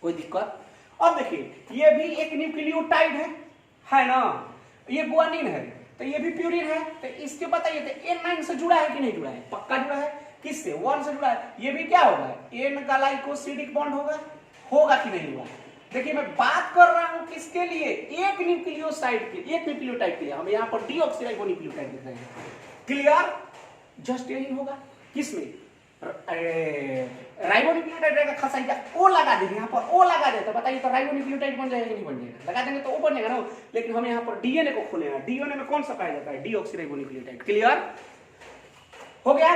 कोई दिक्कत। अब देखिए ये भी एक न्यूक्लियोटाइड है ना, ये गुआनिन है, तो ये भी प्यूरिन है। तो इसके बताइए तो N9 से जुड़ा है कि नहीं जुड़ा है, पक्का जुड़ा है। किससे, 1 से जुड़ा है। ये भी क्या होगा, एन ग्लाइकोसिडिक बॉन्ड होगा कि नहीं होगा। देखिए मैं बात कर रहा हूं किसके लिए, एक न्यूक्लियोसाइड के, एक न्यूक्लियोटाइड के लिए। हम यहाँ पर डीऑक्सीराइबोन्यूक्लियोटाइड देख रहे हैं। क्लियर, जस्ट यही होगा। किसमें, राइबोन्यूक्लियोटाइड रहेगा, खसाई का ओ लगा देंगे, यहाँ पर ओ लगा दे तो बताइए तो राइबोन्यूक्लियोटाइड बन जाएगा कि नहीं बन जाएगा, लगा देंगे तो ओ बनेगा ना। लेकिन हम यहाँ पर डीएनए को खोलेंगे, डीएनए में कौन सा पाया जाता है, डीऑक्सीराइबोन्यूक्लियोटाइड। क्लियर हो गया।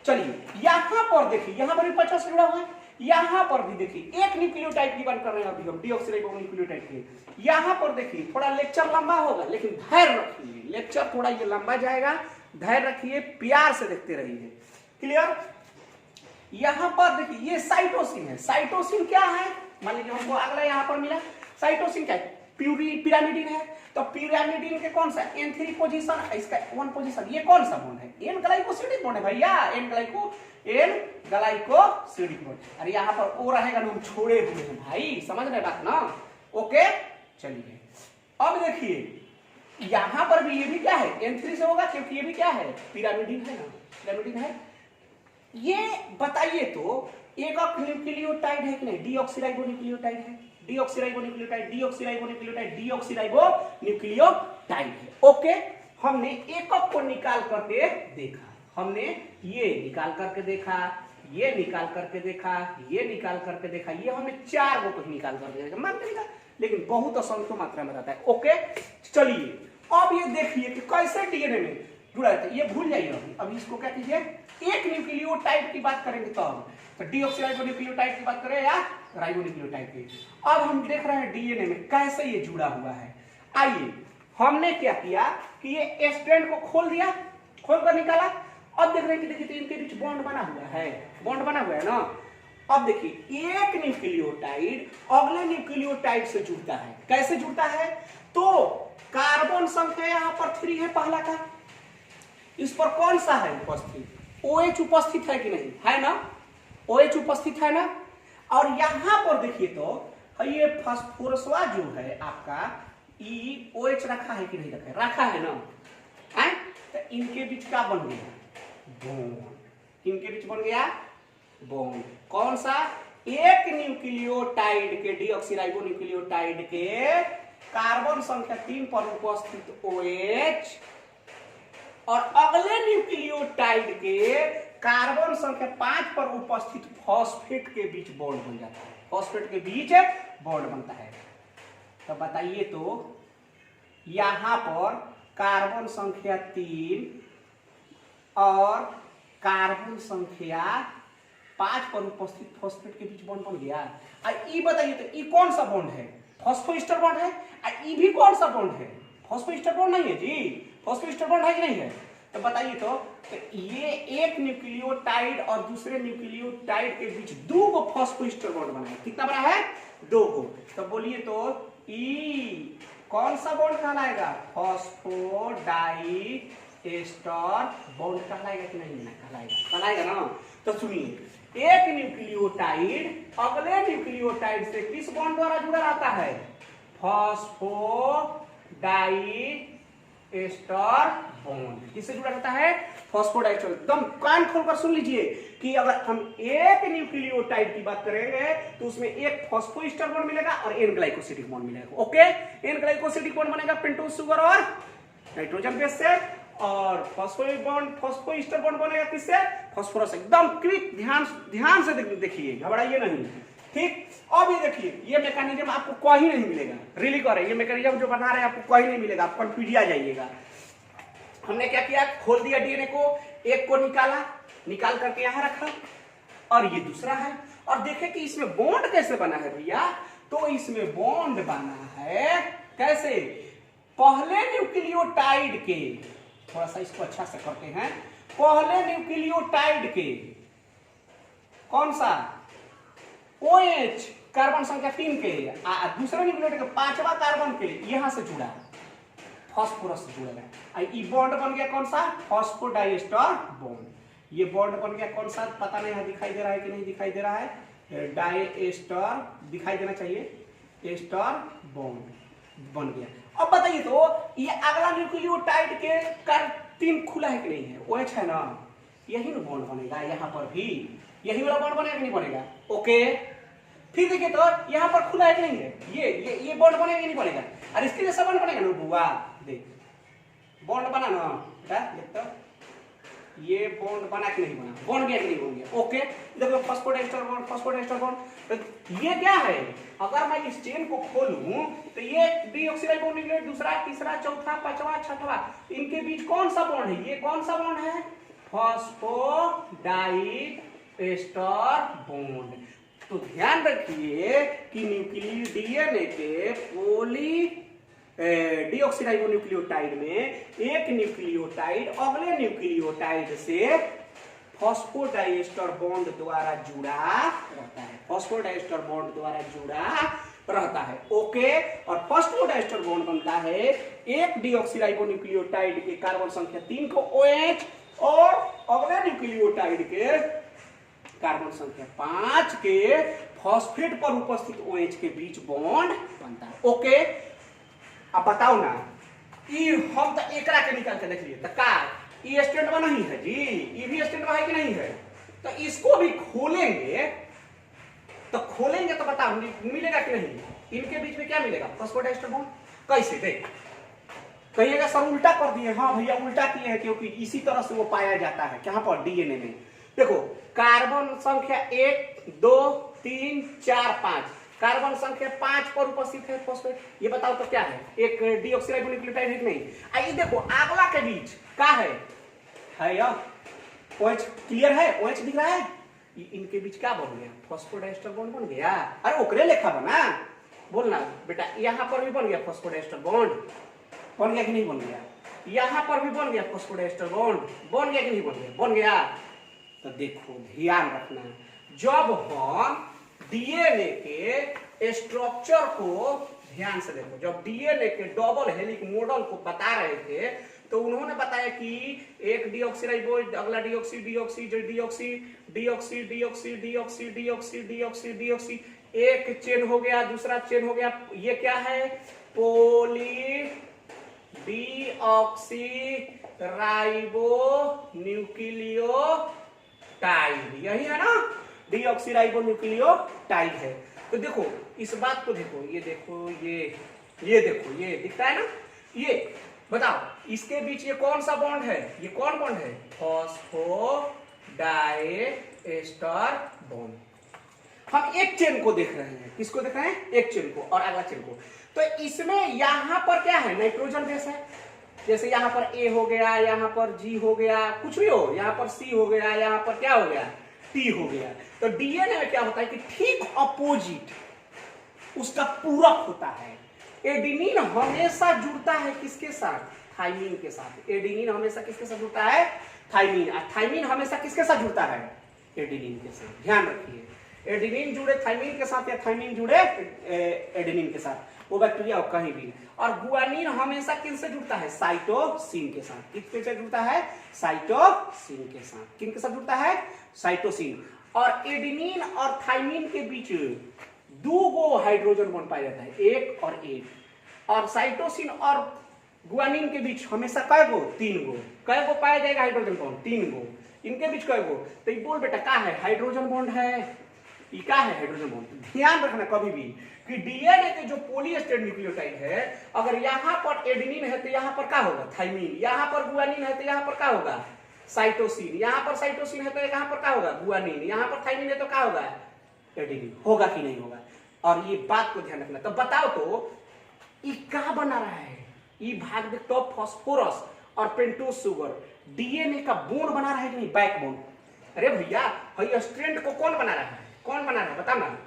चलिए यहां पर देखिए, यहां पर भी 50 से जुड़ा हुआ है, यहां पर भी देखिए एक न्यूक्लियोटाइड की बात कर रहे हैं अभी हम, डीऑक्सीराइबोन्यूक्लियोटाइड की। यहां पर देखिए थोड़ा लेक्चर लंबा होगा, लेकिन धैर्य रखिए, लेक्चर थोड़ा ये लंबा जाएगा, धैर्य रखिए, प्यार से देखते रहिए। क्लियर। यहां पर देखिए ये साइटोसिन है। साइटोसिन क्या है, मान लीजिए हमको अगला यहां पर मिला, साइटोसिन क्या है, पिरामिडिन है। तो पिरामिडिन के कौन सा, N3 पोजीशन, इसका 1 पोजीशन। ये कौन सा बॉन्ड है, एन ग्लाइकोसिडिक बॉन्ड है भैया, एन ग्लाइकोसिडिक बॉन्ड। अरे यहाँ पर ओ रहेगा ना, हम छोड़े हुए हैं भाई, समझ रहे बात ना। ओके चलिए अब देखिए यहां पर भी ये भी क्या है N3 से होगा, क्योंकि ये भी क्या है पिरामिडिन है ना, पिरामिडिन है। ये बताइए तो एकक न्यूक्लियोटाइड है कि नहीं, डीऑक्सीराइबोन्यूक्लियोटाइड है, डीऑक्सीराइबोन्यूक्लियोटाइड, डीऑक्सीराइबोन्यूक्लियोटाइड, डीऑक्सीराइबोन्यूक्लियोटाइड है। ओके, हमने एकक को निकाल करके देखा, हमने ये निकाल करके देखा, ये निकाल करके देखा, ये निकाल करके देखा, ये हमने 4 गो को निकाल करके देखा, मान लीजिएगा, लेकिन बहुत असंख्य मात्रा में रहता है। ओके, चलिए अब ये देखिए कि कैसे डीएनए में जुड़ा रहता है, ये भूल जाइए अभी इसको क्या कीजिए, एक न्यूक्लियोटाइड की बात करेंगे तब, तो डीऑक्सीराइबोन्यूक्लियोटाइड की बात करें या राइबोन्यूक्लियोटाइड की। अब हम देख रहे हैं डीएनए में कैसे ये जुड़ा हुआ है। आइए, हमने क्या किया कि ये स्ट्रैंड को खोल दिया, खोल कर निकाला। अब देख रहे हैं कि देखिए इनके बीच बॉन्ड बना हुआ है, बॉन्ड बना हुआ है ना। अब देखिए एक न्यूक्लियोटाइड अगले न्यूक्लियोटाइड से जुड़ता है, कैसे जुड़ता है, तो कार्बन संख्या यहां पर 3 है पहला का, इस पर कौन सा है उपस्थित, OH उपस्थित है कि नहीं, है ना, OH उपस्थित है ना। और यहां पर देखिए तो ये फास्फोरसवा जो है आपका OH रखा है कि नहीं रखा है, रखा है ना, है? तो इनके बीच क्या बन गया, बॉन्ड, इनके बीच बन गया बॉन्ड, कौन सा, एक न्यूक्लियोटाइड के, डीऑक्सीराइबोन्यूक्लियोटाइड के कार्बन संख्या 3 पर उपस्थित OH और अगले न्यूक्लियोटाइड के कार्बन संख्या 5 पर उपस्थित फॉस्फेट के बीच बॉन्ड बन जाता है, फॉस्फेट के बीच बॉन्ड बनता है। तो बताइए तो यहां पर कार्बन संख्या 3 और कार्बन संख्या 5 पर उपस्थित फॉस्फेट के बीच बॉन्ड बन गया। ये बताइए तो ये कौन सा बॉन्ड है, फॉस्फोएस्टर बॉन्ड है। ये भी कौन सा बॉन्ड है, फॉस्फोएस्टर बॉन्ड नहीं है जी, फॉस्फोएस्टर बॉन्ड है कि नहीं है। तो बताइए तो ये एक न्यूक्लियोटाइड और दूसरे न्यूक्लियोटाइड के बीच 2 गो फॉस्फोएस्टर बॉन्ड बना है, कितना बड़ा है, 2 गो। तो बोलिए तो ई कौन सा बॉन्ड कहलाएगा, फॉस्फोडाइएस्टर बॉन्ड कहलाएगा कि नहीं कहलाएगा, कहलाएगा ना। तो सुनिए, एक न्यूक्लियोटाइड अगले न्यूक्लियोटाइड से किस बॉन्ड द्वारा जुड़ा रहता है, फॉस्फोडाइएस्टर बॉन्ड, किससे जुड़ा रहता है, फॉस्फोडाइएस्टर। एकदम कान खोलकर सुन लीजिए कि अगर हम एक न्यूक्लियोटाइड की बात करेंगे तो उसमें एक फॉस्फोएस्टर बॉन्ड मिलेगा और एन ग्लाइकोसिडिक बॉन्ड मिलेगा। ओके, एन ग्लाइकोसिडिक बॉन्ड बनेगा पेंटोज शुगर और नाइट्रोजन बेस से, और फॉस्फोएस्टर बॉन्ड बनेगा किससे, फास्फोरस। एकदम क्विक, ध्यान से देखिए, घबराइए नहीं, ठीक। अब ये देखिए, ये मैकेनिज्म आपको कहीं नहीं मिलेगा, रियली कर रहे हैं, ये मैकेनिज्म जो बना रहे हैं आपको कहीं नहीं मिलेगा, आप कंफ्यूज आ जाइएगा। हमने क्या किया, खोल दिया डीएनए को, एक को निकाला, निकाल करके यहां रखा, और ये दूसरा है, और देखे कि इसमें बॉन्ड कैसे बना है भैया। तो इसमें बॉन्ड बना है कैसे, पहले न्यूक्लियोटाइड के, थोड़ा सा इसको अच्छा से करते हैं, पहले न्यूक्लियोटाइड के कौन सा, OH कार्बन संख्या 3 के, दूसरे न्यूक्लियोटाइड के 5वां कार्बन के यहां से जुड़ा, फॉस्फोरस से जुड़ेगा। ये बॉन्ड बन गया कौन सा, फॉस्फोडाइएस्टर बॉन्ड। ये बॉन्ड बन गया कौन सा, पता नहीं दिखाई दे रहा है कि नहीं दिखाई दे रहा है, डाइएस्टर दिखाई देना चाहिए, एस्टर बॉन्ड बन गया। अब बताइए तो ये अगला न्यूक्लियोटाइड के कर 3 खुला है कि नहीं है, OH है ना, यही ना बॉन्ड बनेगा, यहाँ पर भी यही वाला बॉन्ड बनेगा कि नहीं बनेगा। ओके, फिर देखिए तो यहाँ पर खुला है कि नहीं है, ये बॉन्ड बनेगा कि नहीं बनेगा, और इसके जैसा बॉन्ड बनेगा ना बुआ, देख बॉन्ड बना ना बेटा, देख तो ये बॉन्ड बना कि नहीं बना, बॉन्ड गया कि नहीं बन गया। ओके, देखो फॉस्फोडाइएस्टर बॉन्ड, फॉस्फोडाइएस्टर बॉन्ड, तो ये क्या है, अगर मैं इस चेन को खोलूं तो ये डीऑक्सीराइबोन्यूक्लियोटाइड, दूसरा, तीसरा, चौथा, पांचवा, छठवा, इनके बीच कौन सा बॉन्ड है, ये कौन सा बॉन्ड है, फॉस्फोडाइएस्टर बॉन्ड। तो ध्यान रखिए कि डीएनए के डीऑक्सीराइबोन्यूक्लियोटाइड में एक न्यूक्लियोटाइड अगले न्यूक्लियोटाइड से फॉस्फोडाइएस्टर बॉन्ड द्वारा जुड़ा रहता है, फॉस्फोडाइएस्टर बॉन्ड द्वारा जुड़ा रहता है। ओके, और फॉस्फोडाइएस्टर बॉन्ड बनता है एक डीऑक्सीराइबोन्यूक्लियोटाइड के कार्बन संख्या 3 को OH और अगले न्यूक्लियोटाइड के कार्बन संख्या 5 के फॉस्फेट पर उपस्थित OH के बीच बॉन्ड बनता है। ओके, अब बताओ ना, ई हम तो एकरा के निकाल के देख लिए तो का ई स्टैंड में नहीं है जी, ई भी स्टैंड में है कि नहीं है? तो इसको भी खोलेंगे तो बताओ मिलेगा कि नहीं? इनके बीच में क्या मिलेगा? Phosphodiester bond. कैसे देख कहिएगा सर उल्टा कर दिए। हाँ भैया उल्टा किए हैं, क्योंकि इसी तरह से वो पाया जाता है। कहां पर? डीएनए में। देखो कार्बन संख्या 1 2 3 4 5, कार्बन संख्या 5 पर उपस्थित है फॉस्फेट। ये बताओ तो क्या है? एक डीऑक्सीराइबोन्यूक्लियोटाइड है कि नहीं? आइए देखो अगला के बीच का है यार OH क्लियर है? OH दिख रहा है? इनके बीच क्या बन गया? फॉस्फोडाइस्टर बॉन्ड बन गया। अरे ओकरे लेखा बना, बोलना बेटा। यहां पर भी बन गया फॉस्फोडाइस्टर बॉन्ड, बन गया कि नहीं बन गया? यहां पर भी बन गया फॉस्फोडाइस्टर बॉन्ड, बन गया कि नहीं बन गया? बन गया। तो देखो ध्यान रखना, जब हम डीएनए के स्ट्रक्चर को ध्यान से देखो, जब डीएनए के डबल हेलिक्स मॉडल को बता रहे थे तो उन्होंने बताया कि एक डीऑक्सीराइबोज, अगला deoxy deoxy deoxy deoxy deoxy deoxy deoxy deoxy deoxy, एक चेन हो गया, दूसरा चेन हो गया। ये क्या है? पोली डीऑक्सी राइबो न्यूक्लियोटाइड, यही है ना? डीऑक्सी राइबो न्यूक्लियोटाइड है। तो देखो इस बात को देखो, ये देखो ये देखो ये दिखता है ना? ये बताओ इसके बीच ये कौन सा बॉन्ड है? ये कौन बॉन्ड है? Phosphodiester bond. हम एक चेन को देख रहे हैं। किसको देख रहे हैं? एक चेन को और अगला चेन को। तो इसमें यहां पर क्या है? नाइट्रोजन बेस है। जैसे यहां पर ए हो गया, यहां पर जी हो गया, कुछ भी हो, यहां पर सी हो गया, यहां पर क्या हो गया? टी हो गया। तो डीएनए में क्या होता है कि ठीक अपोजिट उसका पूरक होता है। एडेनिन हमेशा जुड़ता है किसके साथ? थाइमिन के साथ। एडेनिन हमेशा किसके साथ जुड़ता है? थाइमिन। और थाइमिन हमेशा किसके साथ जुड़ता है? एडेनिन के साथ। ध्यान रखिए, एडेनिन जुड़े थाइमिन के साथ या थाइमिन जुड़े एडेनिन के साथ, वो बैक्टीरिया हो कहीं भी। और गुआनिन हमेशा किनसे जुड़ता है? साइटोसिन के साथ। किससे जुड़ता है? साइटोसिन के साथ। किन के साथ जुड़ता है? साइटोसिन। और एडेनिन और थाइमिन के बीच 2 गो हाइड्रोजन बॉन्ड पाया जाता है, 1 और 1। और साइटोसिन और गुआनिन के बीच हमेशा कै गो? 3 गो। कै गो पाया जाएगा हाइड्रोजन बॉन्ड? 3 गो। इनके बीच कै गो? तो ये बोल बेटा क्या है? हाइड्रोजन बॉन्ड है। ये क्या है? Hydrogen bond. ध्यान रखना कभी भी कि डीएनए के जो पॉलीएस्टर न्यूक्लियोटाइड है, अगर यहां पर एडेनिन है तो यहां पर क्या होगा? थाइमिन। यहां पर गुआनिन है तो यहां पर क्या होगा? साइटोसिन। यहां पर साइटोसिन है तो यहां पर क्या होगा? गुआनिन। यहां पर थाइमिन है तो क्या होगा? एडेनिन। होगा कि नहीं होगा? और ये बात को ध्यान रखना। तो बताओ तो ये क्या बना रहा है? ये भाग दे तो फास्फोरस और पेंटोज शुगर डीएनए का बोन बना रहा है कि नहीं? बैकबोन। अरे भैया भाई स्ट्रैंड को कौन बना रहा है? कौन बना रहा है? बता ना,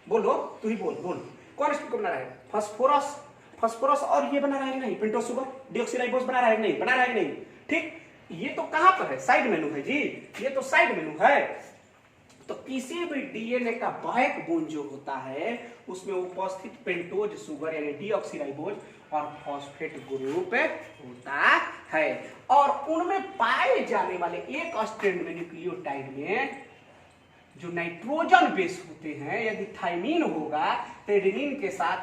बोलो तू ही बोल कौन स्ट्रैंड को बना रहा है? फास्फोरस और ये बना रहा है कि नहीं? पेंटोज शुगर डीऑक्सीराइबोज बना रहा है कि नहीं? बना रहा है कि नहीं? ठीक, ये तो कहां पर है? साइड मेनू है जी, ये तो साइड मेनू है। तो किसी भी डीएनए का बैकबोन जो होता है उसमें उपस्थित पेंटोज शुगर यानी डीऑक्सीराइबोज और फॉस्फेट ग्रुप होता है। और उनमें पाए जाने वाले एक स्ट्रैंड में न्यूक्लियोटाइड में जो नाइट्रोजन बेस होते हैं, यदि थाइमिन होगा तो एडेनिन के साथ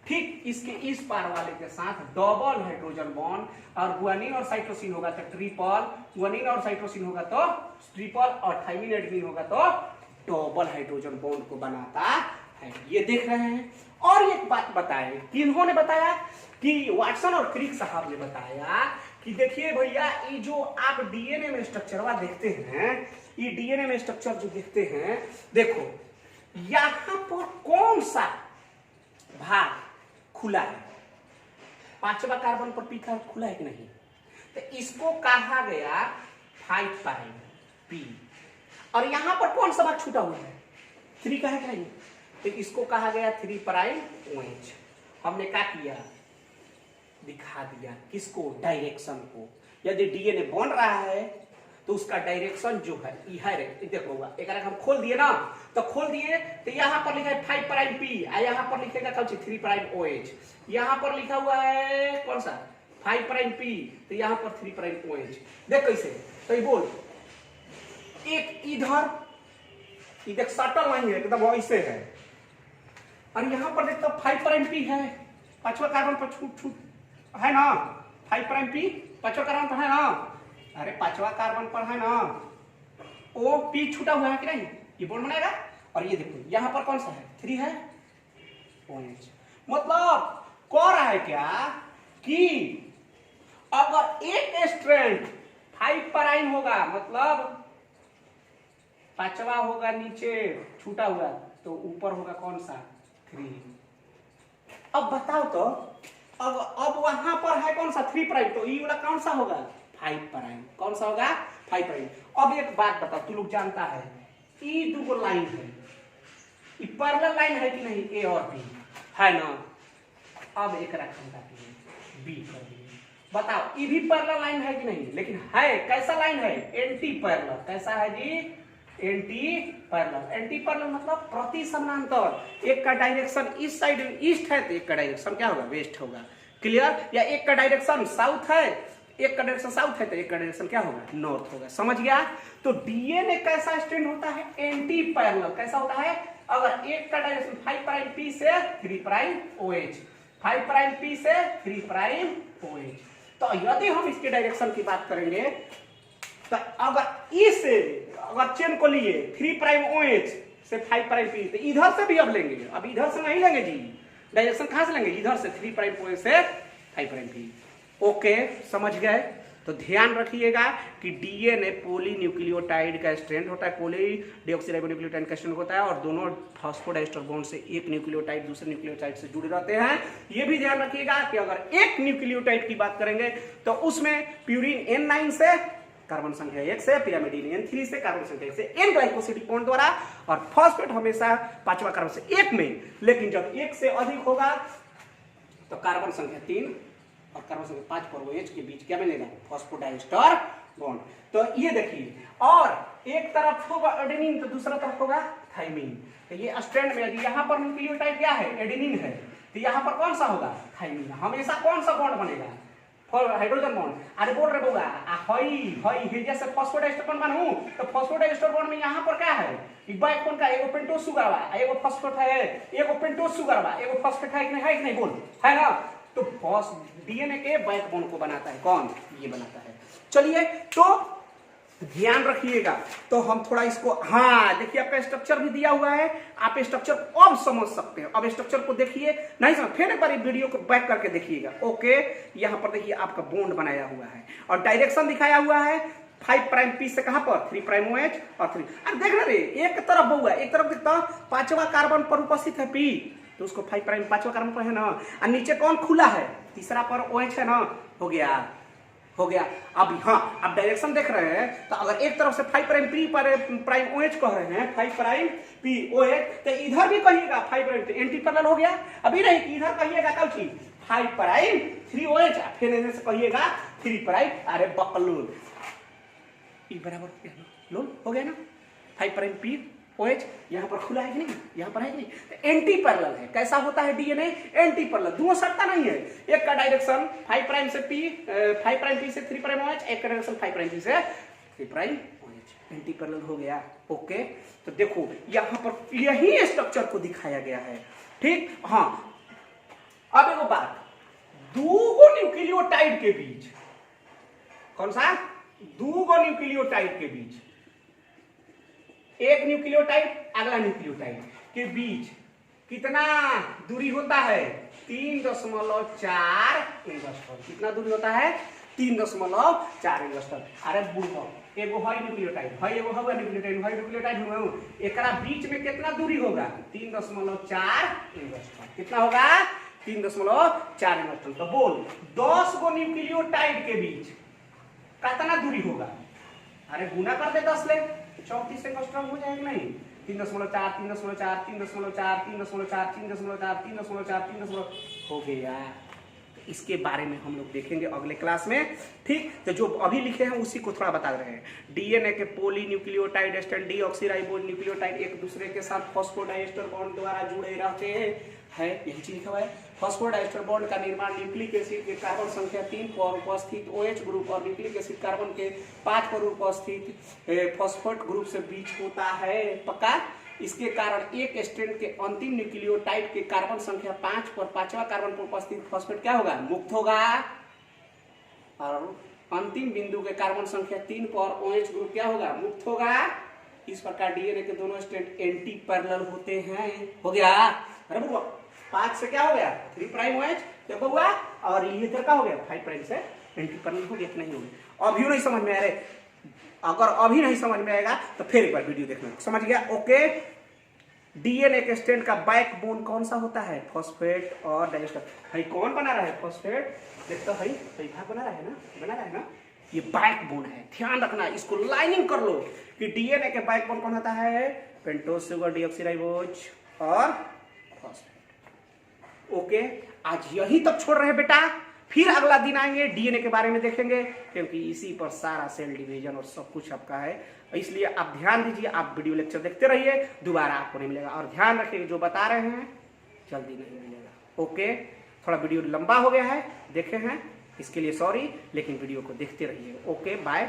ठीक इसके इस पार वाले के साथ डबल हाइड्रोजन बॉन्ड, और गुआनिन और साइटोसिन होगा तो ट्रिपल, गुआनिन और साइटोसिन होगा तो ट्रिपल, और थाइमिन एडेनिन होगा तो डबल हाइड्रोजन बॉन्ड को बनाता है। ये देख रहे हैं। और एक बात बताए, किन्होंने बताया? कि वाटसन और क्रिक साहब ने बताया कि देखिए भैया ये जो आप डीएनए में स्ट्रक्चर देखते हैं, ये डीएनए में स्ट्रक्चर जो देखते हैं, देखो यहां पर कौन सा भाग खुला है? 5वां कार्बन पर पी खुला है कि नहीं? तो इसको कहा गया 5 प्राइम पी। और यहां पर कौन सा भाग छूटा हुआ है? 3 का है कि नहीं? तो इसको कहा गया 3 प्राइम OH। हमने क्या किया? दिखा दिया। किसको? डायरेक्शन को। यदि डीएनए बन रहा है तो उसका डायरेक्शन जो है देखो एक हम खोल दिए ना, तो खोल दिए तो यहाँ पर लिखा है 5 प्राइम पी, यहाँ पर लिखेगा कौन सी? 3 प्राइम OH। यहाँ पर लिखा हुआ है कौन सा? 5 प्राइम पी, तो यहाँ पर 3 प्राइम OH। देख कैसे? तो ये बोल एक इधर देख सटल नहीं है, एकदम ऐसे है। और यहाँ पर देखता 5 प्राइम पी है, 5वां कार्बन पर छूट है ना, 5 प्राइम पी, पांचवा कार्बन पर है ना, अरे पांचवा कार्बन पर है ना, ओ पी छूटा हुआ है कि नहीं, ये बॉन्ड बनाएगा। और ये देखो यहाँ पर कौन सा है, 3 है, OH। मतलब कह रहा है क्या कि अगर एक स्ट्रैंड 5 प्राइम होगा, मतलब पांचवा होगा नीचे छूटा हुआ, तो ऊपर होगा कौन सा, 3। अब बताओ तो, अब वहां पर है कौन सा 3 प्राइम, तो ये वाला कौन सा होगा 5 प्राइम, कौन सा होगा 5 प्राइम। अब एक बात बताओ, तू लोग जानता है ये दो लाइन है, ये पैरेलल लाइन है कि नहीं, ए और बी है ना। अब एक रखा बी कर दिए, बताओ ये भी पैरेलल लाइन है कि नहीं, लेकिन है कैसा लाइन है, एंटी पैरेलल। कैसा है जी, एंटी पैरेलल। एंटी पैरेलल मतलब प्रति समानांतर, एक का डायरेक्शन इस साइड ईस्ट है तो एक का डायरेक्शन क्या होगा, वेस्ट होगा। क्लियर, या एक का डायरेक्शन साउथ है, एक का डायरेक्शन साउथ है तो एक का डायरेक्शन क्या होगा, नॉर्थ होगा। समझ गया। तो डीएनए कैसा स्ट्रैंड होता है, एंटी पैरेलल। कैसा होता है, अगर एक का डायरेक्शन 5 प्राइम पी से 3 प्राइम OH, 5 प्राइम पी से 3 प्राइम OH, तो यदि हम इसके डायरेक्शन की बात करेंगे तो अगर इस अगर चेन को लिए 3 प्राइम OH से 5 प्राइम पी, तो इधर से भी अब लेंगे, अब इधर से नहीं लेंगे जी, डायरेक्शन कहां से लेंगे, इधर से 3 प्राइम OH से 5 प्राइम पी। ओके, समझ गए। तो ध्यान रखिएगा कि डीएनए पॉलीन्यूक्लियोटाइड का स्ट्रैंड होता है, पॉलीडिऑक्सीराइबोन्यूक्लियोटाइड का स्ट्रैंड होता है, और दोनों फॉस्फोडाइस्टर बॉन्ड से एक न्यूक्लियोटाइड दूसरे न्यूक्लियोटाइड से जुड़े रहते हैं। ये भी ध्यान रखिएगा कि अगर एक न्यूक्लियोटाइड की बात करेंगे तो उसमें प्यूरिन N9 से कार्बन संख्या 1 से, पिरामिडिन N3 से, कार्बन संख्या 1 से N ग्लाइकोसिडिक बॉन्ड द्वारा, और फॉस्फेट हमेशा पांचवा कार्बन से 1 में। लेकिन जब 1 से अधिक होगा तो कार्बन संख्या 3 और कार्बन संख्या 5 पर OH के बीच क्या मिलेगा, फॉस्फोडाइस्टर बॉन्ड। तो ये देखिए, और एक तरफ होगा एडेनिन तो दूसरा तरफ होगा थाइमिन। तो ये स्ट्रैंड में यदि यहाँ पर न्यूक्लियोटाइड क्या है, एडेनिन है, तो यहाँ पर कौन सा होगा, थाइमिन। हमेशा कौन सा बॉन्ड बनेगा, हाइड्रोजन बॉन्ड। अरे बोल रहे होगा हई जैसे फॉस्फोडाइस्टर बॉन्ड बनू, तो फॉस्फोडाइस्टर बॉन्ड में यहाँ पर क्या है, बैकबोन का एगो पेंटोज सुगर बा, एगो फॉस्फेट है, एगो पेंटोज सुगर बा, एगो फॉस्फेट है कि नहीं बोल, है ना। तो डीएनए के बैकबोन को बनाता है कौन, ये बनाता है। चलिए, तो ध्यान रखिएगा। तो हम थोड़ा इसको, हाँ देखिए आपका स्ट्रक्चर भी दिया हुआ है, आप स्ट्रक्चर को अब समझ सकते हैं। अब स्ट्रक्चर को देखिए, नहीं समझ फिर एक बार वीडियो को बैक करके देखिएगा। ओके, यहाँ पर देखिए आपका बॉन्ड बनाया हुआ है और डायरेक्शन दिखाया हुआ है 5 प्राइम पी से कहां पर, 3 प्राइम OH और 3। अब देख रहे एक तरफ बहुआ, एक तरफ दिखता पांचवा कार्बन पर उपस्थित है पी, तो उसको 5 प्राइम पांचवा कार्बन पर है ना, और नीचे कौन खुला है, तीसरा पर OH है ना, हो गया। अब हाँ, अब डायरेक्शन देख रहे हैं, तो अगर एक तरफ से 5 प्राइम पी पर प्राइम OH कह रहे हैं, 5 प्राइम पी OH, तो इधर भी कहिएगा 5 प्राइम, तो एंटी पैरेलल हो गया। अभी नहीं कि इधर कहिएगा क्या चीज, 5 प्राइम 3 OH, फिर इधर से कहिएगा 3 प्राइम, अरे बकलूल, ई बराबर हो गया ना, लोल हो गया ना, 5 प्राइम पी OH यहाँ पर खुला है कि नहीं, यहाँ पर है कि नहीं, तो एंटी पैरेलल है। कैसा होता है डीएनए, एंटी पैरेलल, दोनों सटता नहीं है। एक का डायरेक्शन 5 प्राइम से पी, 5 प्राइम पी से 3 प्राइम OH, एक का डायरेक्शन 5 प्राइम पी से 3 प्राइम OH, एंटी पैरेलल हो गया। ओके, तो देखो यहाँ पर यही स्ट्रक्चर को दिखाया गया है, ठीक। हाँ, अब एगो बात, दो न्यूक्लियोटाइड के बीच, कौन सा, दो न्यूक्लियोटाइड के बीच, एक न्यूक्लियोटाइड अगला न्यूक्लियोटाइड के बीच कितना दूरी होता है, 3.4 एंगस्ट्रॉम। कितना दूरी होता है, 3.4 एंगस्ट्रॉम। अरे बुढ़ो, एगो है न्यूक्लियोटाइड, है एगो होगा न्यूक्लियोटाइड, है न्यूक्लियोटाइड हुआ, एकरा बीच में कितना दूरी होगा, 3.4 एंगस्ट्रॉम। कितना होगा, 3.4 एंगस्ट्रॉम। तो बोल 10 गो न्यूक्लियोटाइड के बीच कितना दूरी होगा, अरे गुना कर दे 10 ले, 34 एंगस्ट्रॉम हो जाएगा नहीं, 3.4 3.4 3.4 3.4 3.4 3.4 3.4 हो गया। इसके बारे में हम लोग देखेंगे अगले क्लास में, ठीक। तो जो अभी लिखे हैं उसी को थोड़ा बता रहे हैं। डीएनए के पॉलीन्यूक्लियोटाइड स्ट्रैंड, डीऑक्सीराइबोन्यूक्लियोटाइड एक दूसरे के साथ फॉस्फोडाइस्टर बॉन्ड द्वारा जुड़े रहते हैं, यही चीज लिखा हुआ है। फॉस्फोडाइस्टर बॉन्ड का निर्माण न्यूक्लिक एसिड के कार्बन संख्या 3 पर उपस्थित OH ग्रुप और न्यूक्लिक एसिड कार्बन के 5 पर उपस्थित फॉस्फेट ग्रुप से बीच होता है, पक्का। इसके कारण एक स्ट्रैंड के अंतिम न्यूक्लियोटाइड के कार्बन संख्या 5 पर पांचवा कार्बन पर उपस्थित फॉस्फेट क्या होगा, मुक्त होगा। और अंतिम बिंदु के कार्बन संख्या 3 पर OH ग्रुप क्या होगा, मुक्त होगा। इस प्रकार डीएनए के दोनों स्ट्रैंड एंटी पैरेलल होते हैं। हो गया। अरे बउआ 5 से क्या हो गया 3 प्राइम OH तो बउआ, और ये इधर का हो गया 5 प्राइम से एंटी पैरेलल हो गया कि नहीं हो गया। अभी नहीं समझ में आ रहे, अगर अभी नहीं समझ में आएगा तो फिर एक बार वीडियो देखना। समझ गया? ओके। डीएनए के स्ट्रैंड का बैकबोन कौन सा होता है, फॉस्फेट और डाइजेस्टर। भाई कौन बना रहा है, फॉस्फेट। देखता भाई भाग बना रहा है ना, बना रहा है ना, ये बैकबोन है। ध्यान रखना, इसको लाइनिंग कर लो कि डीएनए के बैकबोन कौन होता है, पेंटोज शुगर डीऑक्सीराइबोज और फॉस्फेट। ओके, आज यही तक छोड़ रहे हैं बेटा, फिर अगला दिन आएंगे डीएनए के बारे में देखेंगे, क्योंकि इसी पर सारा सेल डिवीजन और सब कुछ आपका है। इसलिए आप ध्यान दीजिए, आप वीडियो लेक्चर देखते रहिए, दोबारा आपको नहीं मिलेगा। और ध्यान रखिए जो बता रहे हैं जल्दी नहीं मिलेगा। ओके, थोड़ा वीडियो लंबा हो गया है, देखे हैं इसके लिए सॉरी, लेकिन वीडियो को देखते रहिए। Okay bye.